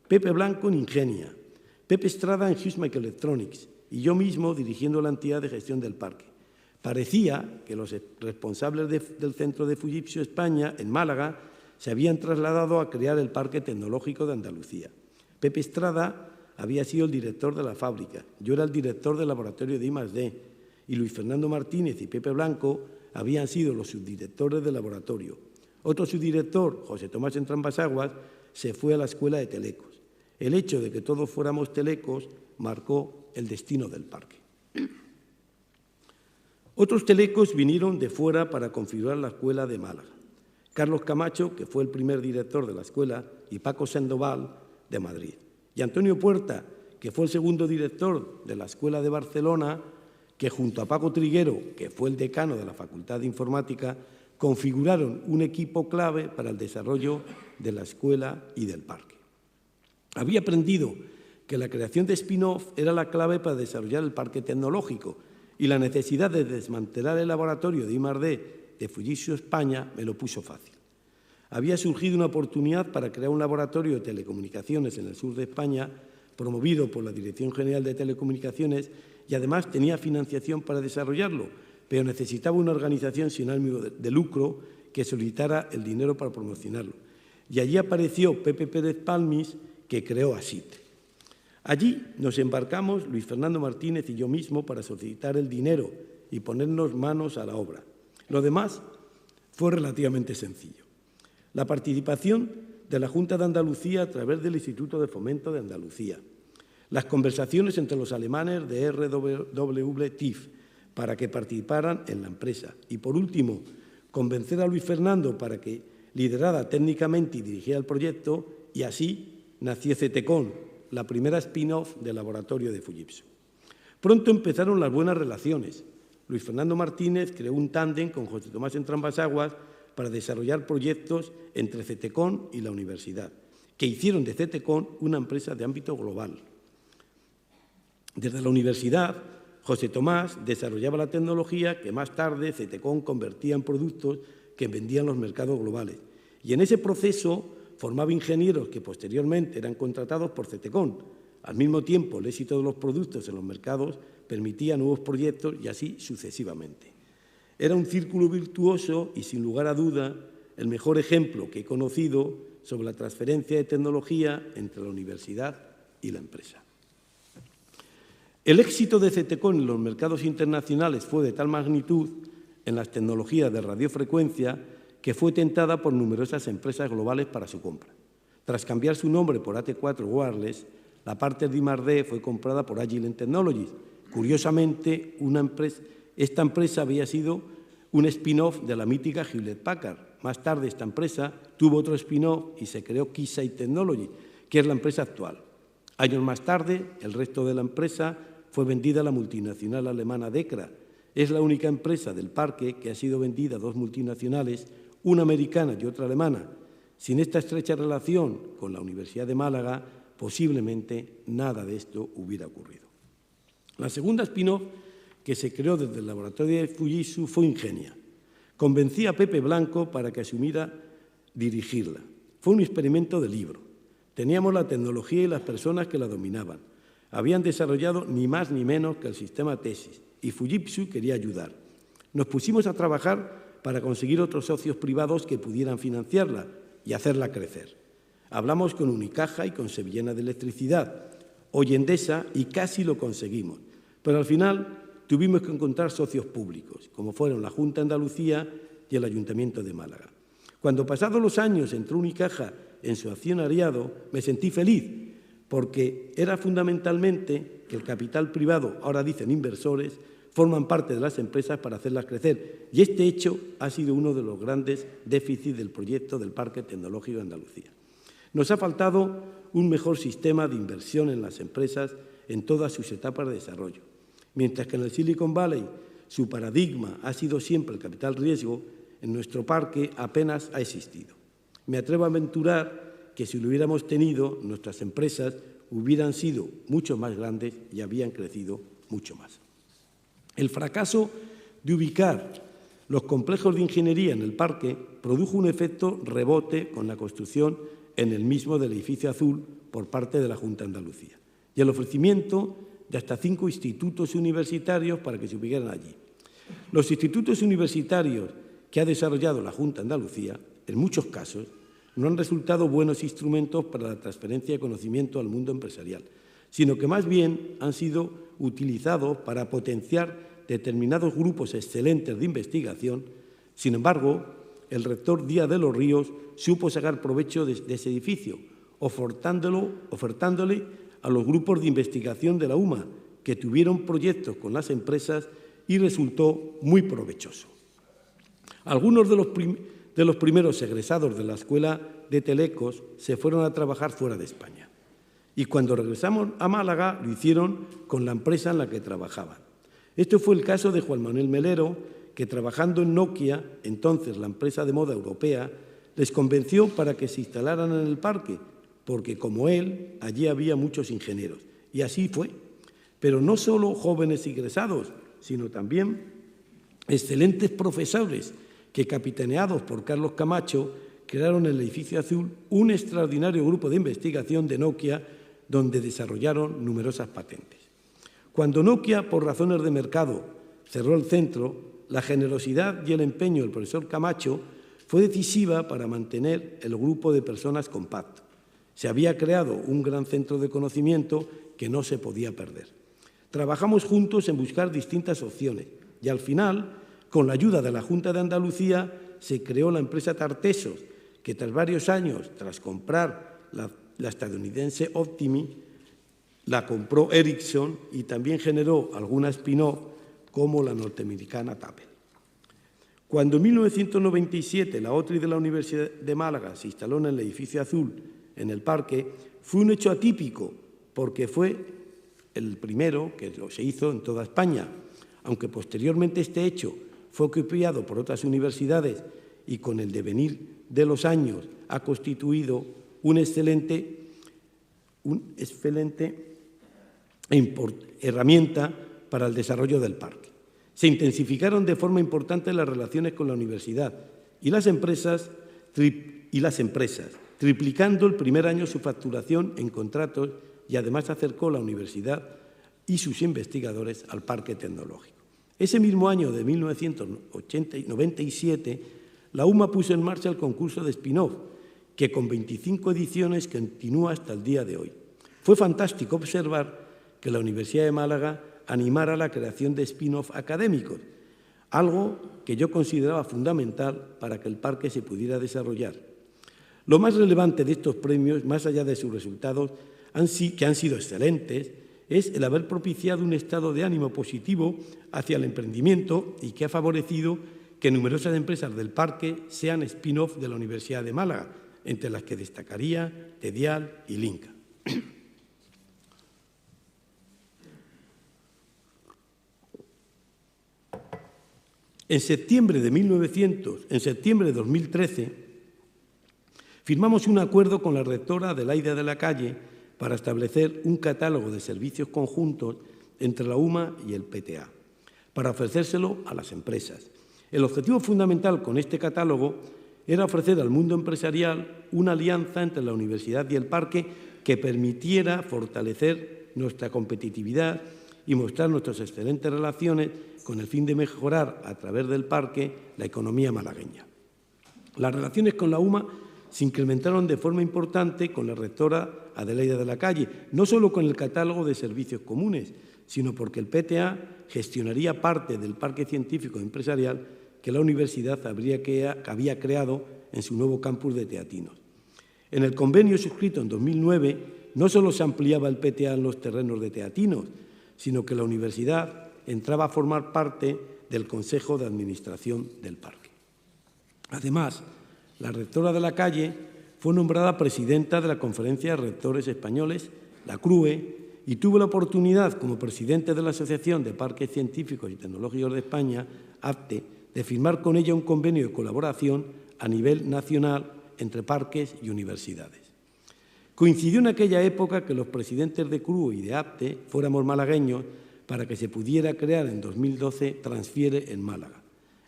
Speaker 5: Pepe Blanco en Ingenia, Pepe Estrada en Hughes Microelectronics y yo mismo dirigiendo la entidad de gestión del parque. Parecía que los responsables del centro de Fujitsu España, en Málaga, se habían trasladado a crear el Parque Tecnológico de Andalucía. Pepe Estrada había sido el director de la fábrica, yo era el director del laboratorio de I+D, y Luis Fernando Martínez y Pepe Blanco habían sido los subdirectores del laboratorio. Otro subdirector, José Tomás Entrambasaguas, se fue a la Escuela de Telecos. El hecho de que todos fuéramos telecos marcó el destino del parque. Otros telecos vinieron de fuera para configurar la Escuela de Málaga. Carlos Camacho, que fue el primer director de la escuela, y Paco Sandoval, de Madrid. Y Antonio Puerta, que fue el segundo director de la Escuela de Barcelona, que junto a Paco Triguero, que fue el decano de la Facultad de Informática, configuraron un equipo clave para el desarrollo de la escuela y del parque. Había aprendido que la creación de spin-off era la clave para desarrollar el parque tecnológico y la necesidad de desmantelar el laboratorio de I+D de Fujitsu España me lo puso fácil. Había surgido una oportunidad para crear un laboratorio de telecomunicaciones en el sur de España, promovido por la Dirección General de Telecomunicaciones, y además tenía financiación para desarrollarlo, pero necesitaba una organización sin ánimo de lucro que solicitara el dinero para promocionarlo. Y allí apareció Pepe Pérez Palmis, que creó ASIT. Allí nos embarcamos Luis Fernando Martínez y yo mismo para solicitar el dinero y ponernos manos a la obra. Lo demás fue relativamente sencillo. La participación de la Junta de Andalucía a través del Instituto de Fomento de Andalucía, las conversaciones entre los alemanes de RWTIF para que participaran en la empresa y, por último, convencer a Luis Fernando para que liderara técnicamente y dirigiera el proyecto, y así nació CETECON, la primera spin-off del laboratorio de Fujitsu. Pronto empezaron las buenas relaciones. Luis Fernando Martínez creó un tándem con José Tomás Entrambasaguas para desarrollar proyectos entre CETECON y la universidad, que hicieron de CETECON una empresa de ámbito global. Desde la universidad, José Tomás desarrollaba la tecnología que más tarde CETECON convertía en productos que vendían los mercados globales. Y en ese proceso formaba ingenieros que posteriormente eran contratados por CETECON. Al mismo tiempo, el éxito de los productos en los mercados permitía nuevos proyectos y así sucesivamente. Era un círculo virtuoso y, sin lugar a duda, el mejor ejemplo que he conocido sobre la transferencia de tecnología entre la universidad y la empresa. El éxito de CETECON en los mercados internacionales fue de tal magnitud en las tecnologías de radiofrecuencia que fue tentada por numerosas empresas globales para su compra. Tras cambiar su nombre por AT4 Wireless, la parte de I+D fue comprada por Agilent Technologies. Curiosamente, esta empresa había sido un spin-off de la mítica Hewlett-Packard. Más tarde, esta empresa tuvo otro spin-off y se creó Keysight Technologies, que es la empresa actual. Años más tarde, el resto de la empresa fue vendida a la multinacional alemana DEKRA. Es la única empresa del parque que ha sido vendida a 2 multinacionales, una americana y otra alemana. Sin esta estrecha relación con la Universidad de Málaga, posiblemente nada de esto hubiera ocurrido. La segunda spin-off que se creó desde el laboratorio de Fujitsu fue Ingenia. Convencí a Pepe Blanco para que asumiera dirigirla. Fue un experimento de libro. Teníamos la tecnología y las personas que la dominaban. Habían desarrollado ni más ni menos que el sistema Tesis y Fujitsu quería ayudar. Nos pusimos a trabajar para conseguir otros socios privados que pudieran financiarla y hacerla crecer. Hablamos con Unicaja y con Sevillana de Electricidad, hoy Endesa, y casi lo conseguimos. Pero al final tuvimos que encontrar socios públicos, como fueron la Junta de Andalucía y el Ayuntamiento de Málaga. Cuando pasados los años entró Unicaja en su accionariado, me sentí feliz, porque era fundamentalmente que el capital privado, ahora dicen inversores, forman parte de las empresas para hacerlas crecer. Y este hecho ha sido uno de los grandes déficits del proyecto del Parque Tecnológico de Andalucía. Nos ha faltado un mejor sistema de inversión en las empresas en todas sus etapas de desarrollo. Mientras que en el Silicon Valley su paradigma ha sido siempre el capital riesgo, en nuestro parque apenas ha existido. Me atrevo a aventurar que si lo hubiéramos tenido, nuestras empresas hubieran sido mucho más grandes y habían crecido mucho más. El fracaso de ubicar los complejos de ingeniería en el parque produjo un efecto rebote con la construcción en el mismo del edificio azul por parte de la Junta de Andalucía y el ofrecimiento de hasta 5 institutos universitarios para que se ubicaran allí. Los institutos universitarios que ha desarrollado la Junta de Andalucía, en muchos casos, no han resultado buenos instrumentos para la transferencia de conocimiento al mundo empresarial, sino que más bien han sido utilizados para potenciar determinados grupos excelentes de investigación. Sin embargo, el rector Díaz de los Ríos supo sacar provecho de ese edificio, ofertándole a los grupos de investigación de la UMA, que tuvieron proyectos con las empresas y resultó muy provechoso. Algunos de los primeros egresados de la Escuela de Telecos se fueron a trabajar fuera de España y cuando regresamos a Málaga lo hicieron con la empresa en la que trabajaban. Este fue el caso de Juan Manuel Melero, que trabajando en Nokia, entonces la empresa de moda europea, les convenció para que se instalaran en el parque, porque como él, allí había muchos ingenieros. Y así fue. Pero no solo jóvenes egresados, sino también excelentes profesores que, capitaneados por Carlos Camacho, crearon en el edificio azul un extraordinario grupo de investigación de Nokia donde desarrollaron numerosas patentes. Cuando Nokia, por razones de mercado, cerró el centro, la generosidad y el empeño del profesor Camacho fue decisiva para mantener el grupo de personas compacto. Se había creado un gran centro de conocimiento que no se podía perder. Trabajamos juntos en buscar distintas opciones y al final, con la ayuda de la Junta de Andalucía, se creó la empresa Tartesos, que tras varios años, tras comprar la estadounidense Optimi, la compró Ericsson y también generó alguna spin-off como la norteamericana Tappel. Cuando en 1997 la OTRI de la Universidad de Málaga se instaló en el edificio azul, en el parque, fue un hecho atípico porque fue el primero que se hizo en toda España, aunque posteriormente este hecho fue copiado por otras universidades y con el devenir de los años ha constituido una excelente herramienta para el desarrollo del parque. Se intensificaron de forma importante las relaciones con la universidad y las empresas, triplicando el primer año su facturación en contratos y además acercó la universidad y sus investigadores al parque tecnológico. Ese mismo año de 1997, la UMA puso en marcha el concurso de spin-off, que con 25 ediciones continúa hasta el día de hoy. Fue fantástico observar que la Universidad de Málaga animara la creación de spin-off académicos, algo que yo consideraba fundamental para que el parque se pudiera desarrollar. Lo más relevante de estos premios, más allá de sus resultados, que han sido excelentes, es el haber propiciado un estado de ánimo positivo hacia el emprendimiento y que ha favorecido que numerosas empresas del parque sean spin-off de la Universidad de Málaga, entre las que destacaría Tedial y Linca. En septiembre de 2013, firmamos un acuerdo con la rectora Adelaida de la Calle para establecer un catálogo de servicios conjuntos entre la UMA y el PTA, para ofrecérselo a las empresas. El objetivo fundamental con este catálogo era ofrecer al mundo empresarial una alianza entre la universidad y el parque que permitiera fortalecer nuestra competitividad y mostrar nuestras excelentes relaciones con el fin de mejorar a través del parque la economía malagueña. Las relaciones con la UMA se incrementaron de forma importante con la rectora Adelaida de la Calle, no solo con el catálogo de servicios comunes, sino porque el PTA gestionaría parte del parque científico y empresarial que la universidad había creado en su nuevo campus de Teatinos. En el convenio suscrito en 2009 no solo se ampliaba el PTA en los terrenos de Teatinos, sino que la universidad entraba a formar parte del Consejo de Administración del parque. Además, la rectora de la Calle fue nombrada presidenta de la Conferencia de Rectores Españoles, la CRUE, y tuvo la oportunidad, como presidente de la Asociación de Parques Científicos y Tecnológicos de España, APTE, de firmar con ella un convenio de colaboración a nivel nacional entre parques y universidades. Coincidió en aquella época que los presidentes de CRUO y de APTE fuéramos malagueños para que se pudiera crear en 2012 Transfiere en Málaga,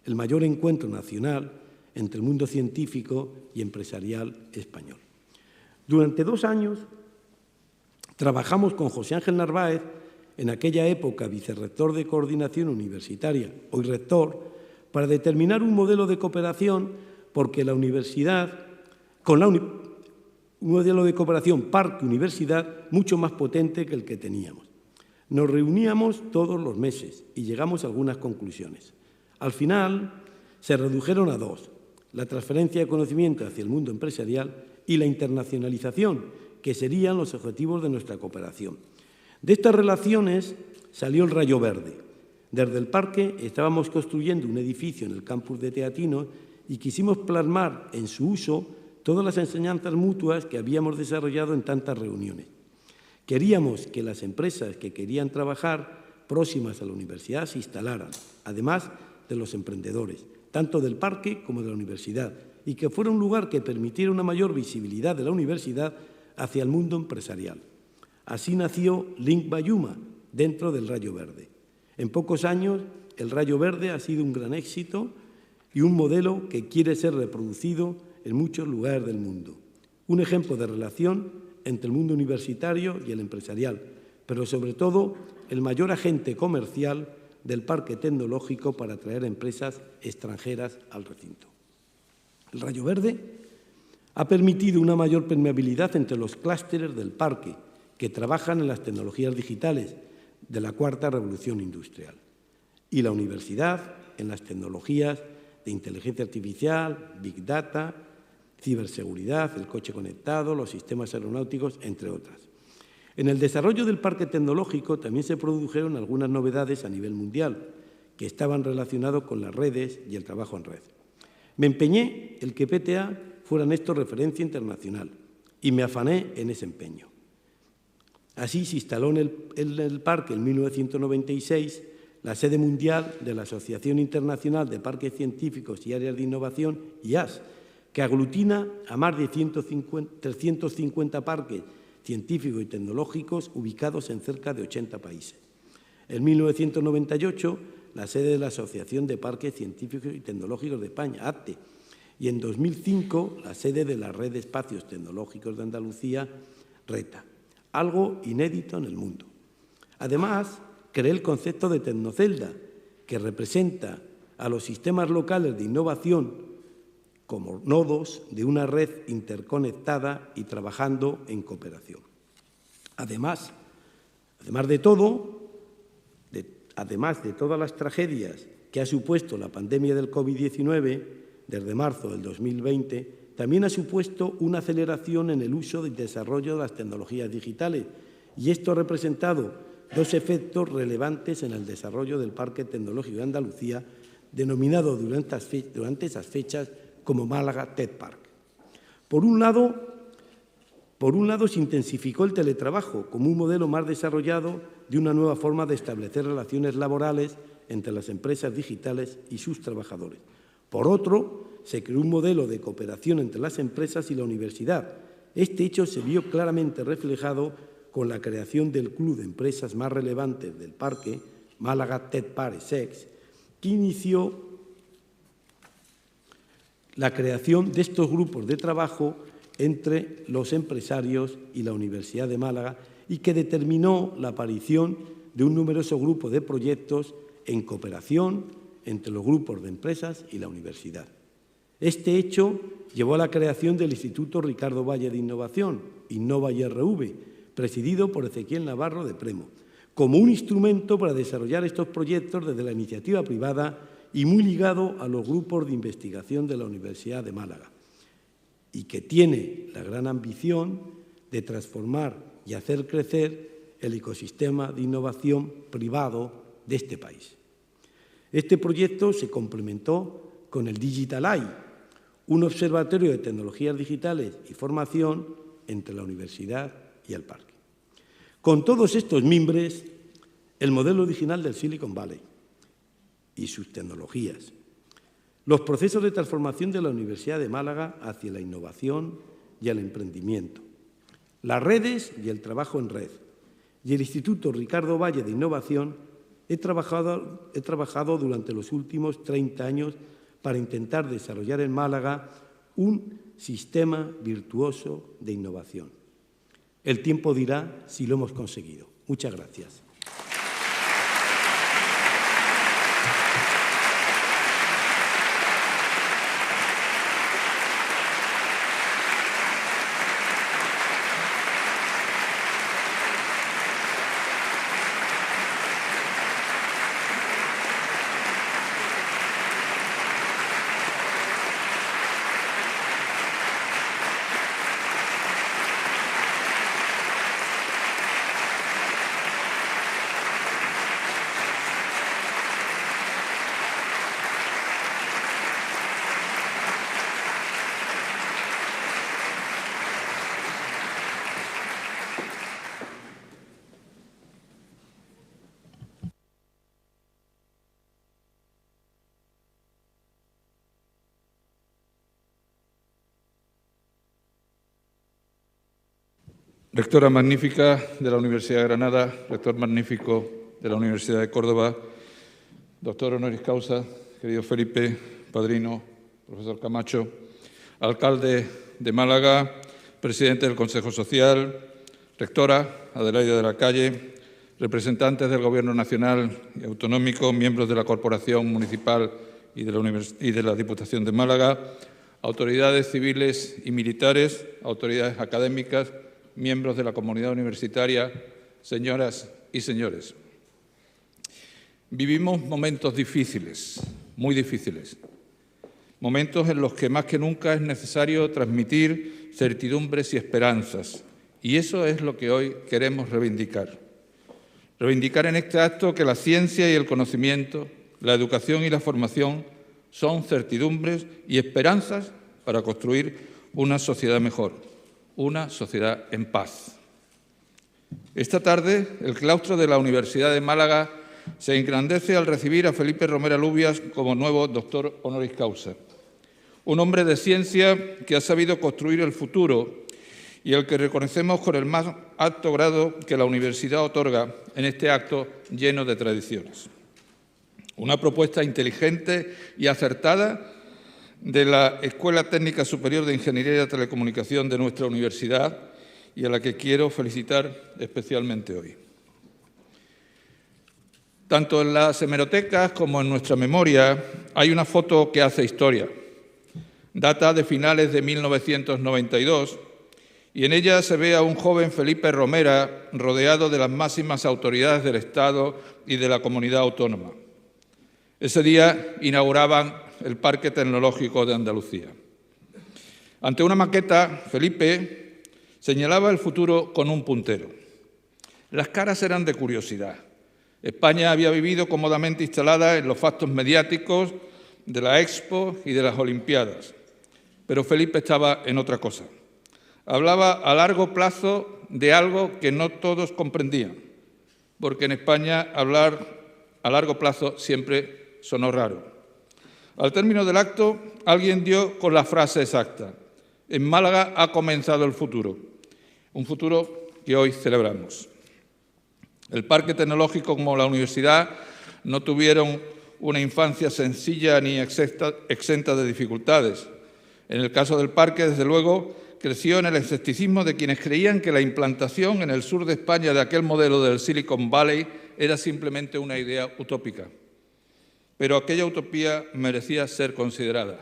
Speaker 5: el mayor encuentro nacional entre el mundo científico y empresarial español. Durante 2 años trabajamos con José Ángel Narváez, en aquella época vicerrector de Coordinación Universitaria, hoy rector, para determinar un modelo de cooperación porque la universidad, un modelo de cooperación parque-universidad mucho más potente que el que teníamos. Nos reuníamos todos los meses y llegamos a algunas conclusiones. Al final se redujeron a 2, la transferencia de conocimiento hacia el mundo empresarial y la internacionalización, que serían los objetivos de nuestra cooperación. De estas relaciones salió el Rayo Verde. Desde el parque estábamos construyendo un edificio en el campus de Teatinos y quisimos plasmar en su uso todas las enseñanzas mutuas que habíamos desarrollado en tantas reuniones. Queríamos que las empresas que querían trabajar próximas a la universidad se instalaran, además de los emprendedores, tanto del parque como de la universidad, y que fuera un lugar que permitiera una mayor visibilidad de la universidad hacia el mundo empresarial. Así nació Link Bayuma, dentro del Rayo Verde. En pocos años, el Rayo Verde ha sido un gran éxito y un modelo que quiere ser reproducido en muchos lugares del mundo. Un ejemplo de relación entre el mundo universitario y el empresarial, pero sobre todo el mayor agente comercial del parque tecnológico para atraer empresas extranjeras al recinto. El Rayo Verde ha permitido una mayor permeabilidad entre los clústeres del parque, que trabajan en las tecnologías digitales de la cuarta revolución industrial, y la universidad en las tecnologías de inteligencia artificial, Big Data, ciberseguridad, el coche conectado, los sistemas aeronáuticos, entre otras. En el desarrollo del parque tecnológico también se produjeron algunas novedades a nivel mundial que estaban relacionadas con las redes y el trabajo en red. Me empeñé en que PTA fuera en esto referencia internacional y me afané en ese empeño. Así se instaló en el parque en 1996 la sede mundial de la Asociación Internacional de Parques Científicos y Áreas de Innovación, IAS, que aglutina a más de 350 parques científicos y tecnológicos ubicados en cerca de 80 países. En 1998, la sede de la Asociación de Parques Científicos y Tecnológicos de España, APTE, y en 2005, la sede de la Red de Espacios Tecnológicos de Andalucía, RETA, algo inédito en el mundo. Además, creé el concepto de Tecnocelda, que representa a los sistemas locales de innovación como nodos de una red interconectada y trabajando en cooperación. Además de todas las tragedias que ha supuesto la pandemia del COVID-19 desde marzo del 2020, también ha supuesto una aceleración en el uso y desarrollo de las tecnologías digitales, y esto ha representado 2 efectos relevantes en el desarrollo del Parque Tecnológico de Andalucía, denominado durante esas fechas como Málaga Tech Park. Por un lado, se intensificó el teletrabajo como un modelo más desarrollado de una nueva forma de establecer relaciones laborales entre las empresas digitales y sus trabajadores. Por otro, se creó un modelo de cooperación entre las empresas y la universidad. Este hecho se vio claramente reflejado con la creación del club de empresas más relevantes del parque, Málaga Tech Park SEX, que inició la creación de estos grupos de trabajo entre los empresarios y la Universidad de Málaga y que determinó la aparición de un numeroso grupo de proyectos en cooperación entre los grupos de empresas y la universidad. Este hecho llevó a la creación del Instituto Ricardo Valle de Innovación, Innova IRV, presidido por Ezequiel Navarro de Premo, como un instrumento para desarrollar estos proyectos desde la iniciativa privada y muy ligado a los grupos de investigación de la Universidad de Málaga, y que tiene la gran ambición de transformar y hacer crecer el ecosistema de innovación privado de este país. Este proyecto se complementó con el Digital Eye, un observatorio de tecnologías digitales y formación entre la universidad y el parque. Con todos estos mimbres, el modelo original del Silicon Valley y sus tecnologías, los procesos de transformación de la Universidad de Málaga hacia la innovación y el emprendimiento, las redes y el trabajo en red, y el Instituto Ricardo Valle de Innovación. He trabajado durante los últimos 30 años para intentar desarrollar en Málaga un sistema virtuoso de innovación. El tiempo dirá si lo hemos conseguido. Muchas gracias.
Speaker 1: Rectora magnífica de la Universidad de Granada, rector magnífico de la Universidad de Córdoba, doctor honoris causa, querido Felipe, padrino, profesor Camacho, alcalde de Málaga, presidente del Consejo Social, rectora Adelaida de la Calle, representantes del Gobierno Nacional y Autonómico, miembros de la Corporación Municipal y de la Diputación de Málaga, autoridades civiles y militares, autoridades académicas, miembros de la comunidad universitaria, señoras y señores. Vivimos momentos difíciles, muy difíciles, momentos en los que más que nunca es necesario transmitir certidumbres y esperanzas, y eso es lo que hoy queremos reivindicar. Reivindicar en este acto que la ciencia y el conocimiento, la educación y la formación son certidumbres y esperanzas para construir una sociedad mejor. Una sociedad en paz. Esta tarde, el claustro de la Universidad de Málaga se engrandece al recibir a Felipe Romera Lubias como nuevo doctor honoris causa. Un hombre de ciencia que ha sabido construir el futuro y al que reconocemos con el más alto grado que la universidad otorga en este acto lleno de tradiciones. Una propuesta inteligente y acertada de la Escuela Técnica Superior de Ingeniería de Telecomunicación de nuestra universidad y a la que quiero felicitar especialmente hoy. Tanto en las hemerotecas como en nuestra memoria hay una foto que hace historia. Data de finales de 1992 y en ella se ve a un joven Felipe Romera rodeado de las máximas autoridades del Estado y de la comunidad autónoma. Ese día inauguraban el Parque Tecnológico de Andalucía. Ante una maqueta, Felipe señalaba el futuro con un puntero. Las caras eran de curiosidad. España había vivido cómodamente instalada en los fastos mediáticos de la Expo y de las Olimpiadas, pero Felipe estaba en otra cosa. Hablaba a largo plazo de algo que no todos comprendían, porque en España hablar a largo plazo siempre sonó raro. Al término del acto, alguien dio con la frase exacta: en Málaga ha comenzado el futuro, un futuro que hoy celebramos. El Parque Tecnológico como la universidad no tuvieron una infancia sencilla ni exenta de dificultades. En el caso del parque, desde luego, creció en el escepticismo de quienes creían que la implantación en el sur de España de aquel modelo del Silicon Valley era simplemente una idea utópica. Pero aquella utopía merecía ser considerada.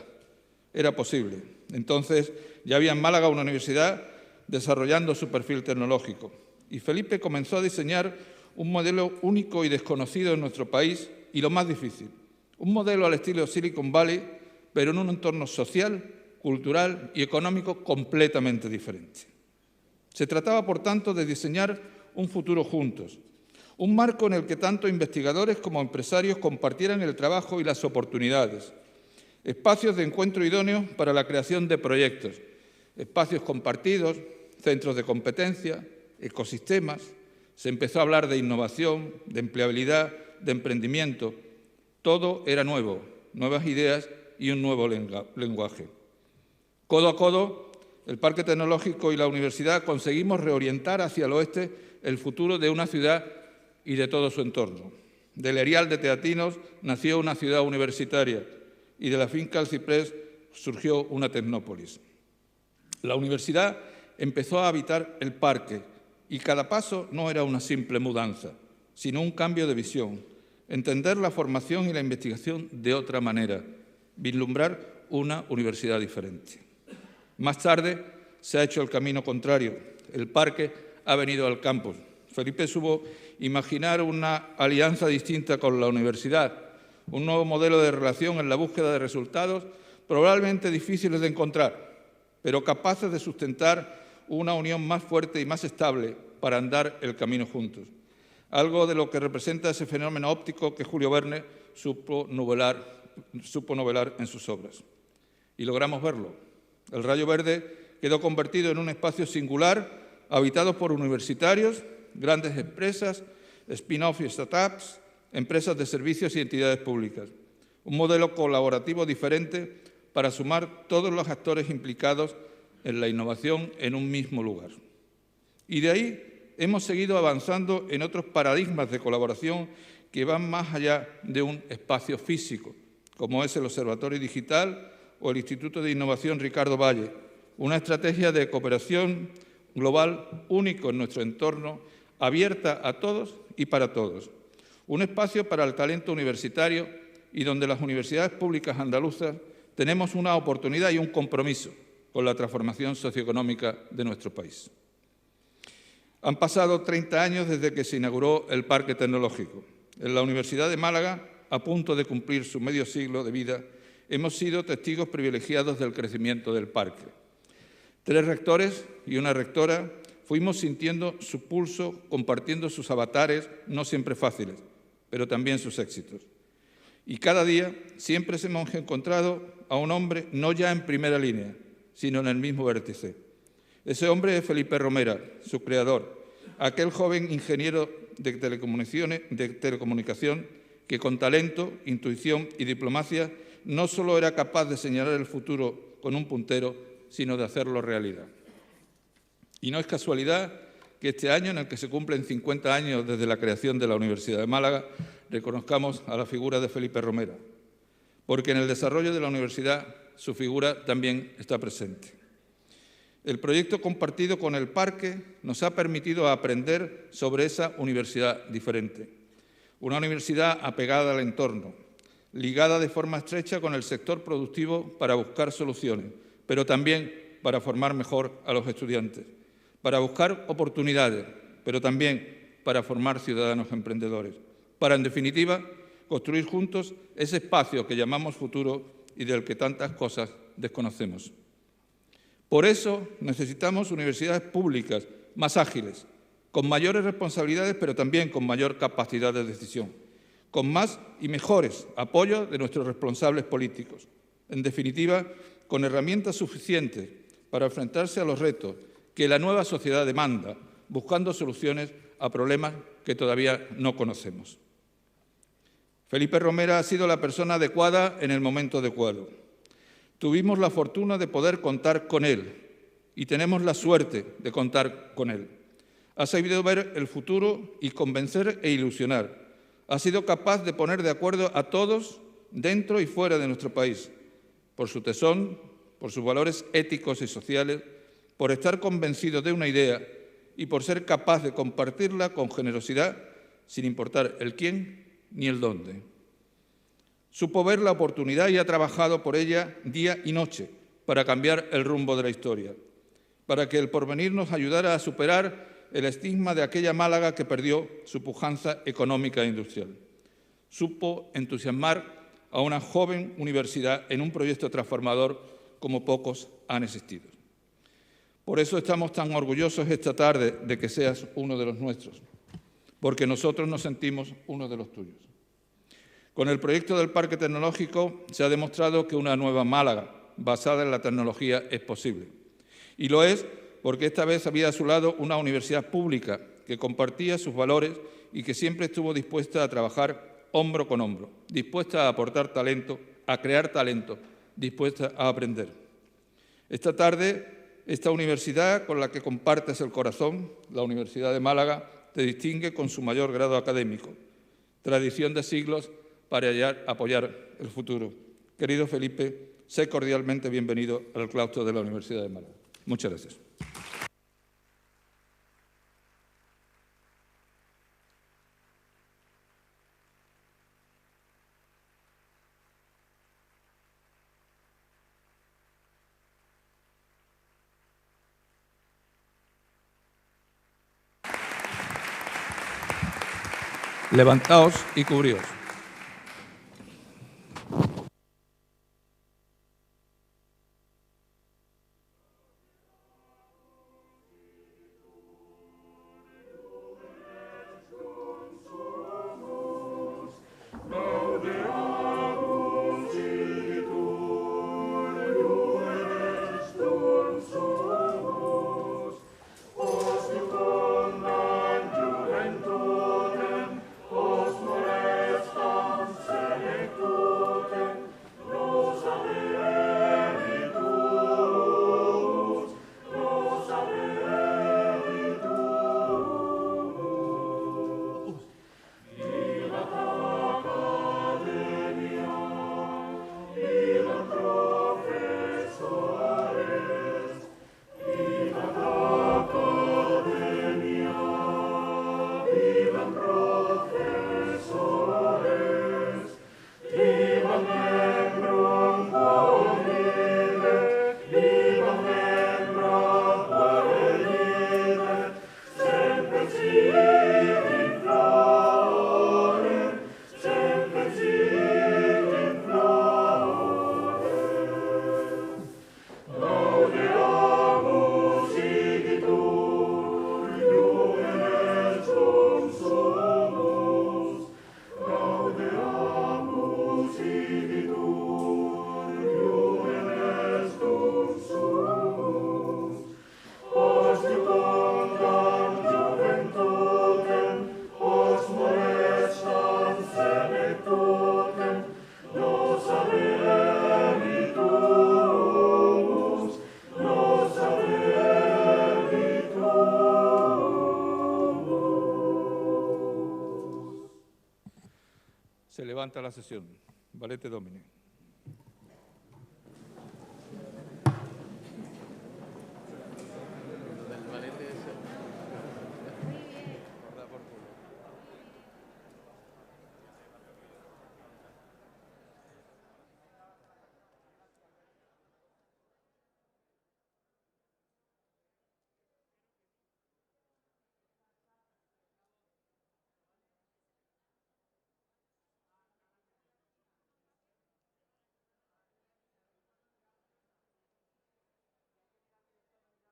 Speaker 1: Era posible. Entonces ya había en Málaga una universidad desarrollando su perfil tecnológico. Y Felipe comenzó a diseñar un modelo único y desconocido en nuestro país y lo más difícil, un modelo al estilo Silicon Valley, pero en un entorno social, cultural y económico completamente diferente. Se trataba, por tanto, de diseñar un futuro juntos, un marco en el que tanto investigadores como empresarios compartieran el trabajo y las oportunidades, espacios de encuentro idóneos para la creación de proyectos, espacios compartidos, centros de competencia, ecosistemas. Se empezó a hablar de innovación, de empleabilidad, de emprendimiento. Todo era nuevo, nuevas ideas y un nuevo lenguaje. Codo a codo, el Parque Tecnológico y la universidad conseguimos reorientar hacia el oeste el futuro de una ciudad y de todo su entorno. Del Erial de Teatinos nació una ciudad universitaria y de la finca El Ciprés surgió una tecnópolis. La universidad empezó a habitar el parque y cada paso no era una simple mudanza, sino un cambio de visión, entender la formación y la investigación de otra manera, vislumbrar una universidad diferente. Más tarde se ha hecho el camino contrario. El parque ha venido al campus. Felipe supo imaginar una alianza distinta con la universidad, un nuevo modelo de relación en la búsqueda de resultados probablemente difíciles de encontrar, pero capaces de sustentar una unión más fuerte y más estable para andar el camino juntos. Algo de lo que representa ese fenómeno óptico que Julio Verne supo novelar en sus obras. Y logramos verlo. El Rayo Verde quedó convertido en un espacio singular, habitado por universitarios, grandes empresas, spin-off y startups, empresas de servicios y entidades públicas. Un modelo colaborativo diferente para sumar todos los actores implicados en la innovación en un mismo lugar. Y de ahí hemos seguido avanzando en otros paradigmas de colaboración que van más allá de un espacio físico, como es el Observatorio Digital o el Instituto de Innovación Ricardo Valle, una estrategia de cooperación global único en nuestro entorno, abierta a todos y para todos. Un espacio para el talento universitario y donde las universidades públicas andaluzas tenemos una oportunidad y un compromiso con la transformación socioeconómica de nuestro país. Han pasado 30 años desde que se inauguró el Parque Tecnológico. En la Universidad de Málaga, a punto de cumplir su medio siglo de vida, hemos sido testigos privilegiados del crecimiento del parque. 3 rectores y una rectora fuimos sintiendo su pulso, compartiendo sus avatares, no siempre fáciles, pero también sus éxitos. Y cada día siempre hemos encontrado a un hombre no ya en primera línea, sino en el mismo vértice. Ese hombre es Felipe Romera, su creador, aquel joven ingeniero de telecomunicación que con talento, intuición y diplomacia no solo era capaz de señalar el futuro con un puntero, sino de hacerlo realidad. Y no es casualidad que este año, en el que se cumplen 50 años desde la creación de la Universidad de Málaga, reconozcamos a la figura de Felipe Romera, porque en el desarrollo de la universidad su figura también está presente. El proyecto compartido con el parque nos ha permitido aprender sobre esa universidad diferente, una universidad apegada al entorno, ligada de forma estrecha con el sector productivo para buscar soluciones, pero también para formar mejor a los estudiantes, para buscar oportunidades, pero también para formar ciudadanos emprendedores, para, en definitiva, construir juntos ese espacio que llamamos futuro y del que tantas cosas desconocemos. Por eso necesitamos universidades públicas más ágiles, con mayores responsabilidades, pero también con mayor capacidad de decisión, con más y mejores apoyos de nuestros responsables políticos. En definitiva, con herramientas suficientes para enfrentarse a los retos que la nueva sociedad demanda, buscando soluciones a problemas que todavía no conocemos. Felipe Romera ha sido la persona adecuada en el momento adecuado. Tuvimos la fortuna de poder contar con él y tenemos la suerte de contar con él. Ha sabido ver el futuro y convencer e ilusionar. Ha sido capaz de poner de acuerdo a todos dentro y fuera de nuestro país, por su tesón, por sus valores éticos y sociales, por estar convencido de una idea y por ser capaz de compartirla con generosidad, sin importar el quién ni el dónde. Supo ver la oportunidad y ha trabajado por ella día y noche para cambiar el rumbo de la historia, para que el porvenir nos ayudara a superar el estigma de aquella Málaga que perdió su pujanza económica e industrial. Supo entusiasmar a una joven universidad en un proyecto transformador como pocos han existido. Por eso estamos tan orgullosos esta tarde de que seas uno de los nuestros, porque nosotros nos sentimos uno de los tuyos. Con el proyecto del Parque Tecnológico se ha demostrado que una nueva Málaga, basada en la tecnología, es posible. Y lo es porque esta vez había a su lado una universidad pública que compartía sus valores y que siempre estuvo dispuesta a trabajar hombro con hombro, dispuesta a aportar talento a crear talento, dispuesta a aprender. Esta tarde, esta universidad con la que compartes el corazón, la Universidad de Málaga, te distingue con su mayor grado académico, tradición de siglos para apoyar el futuro. Querido Felipe, sé cordialmente bienvenido al claustro de la Universidad de Málaga. Muchas gracias. Levantaos y cubríos. Se levanta la sesión. Valete Domine.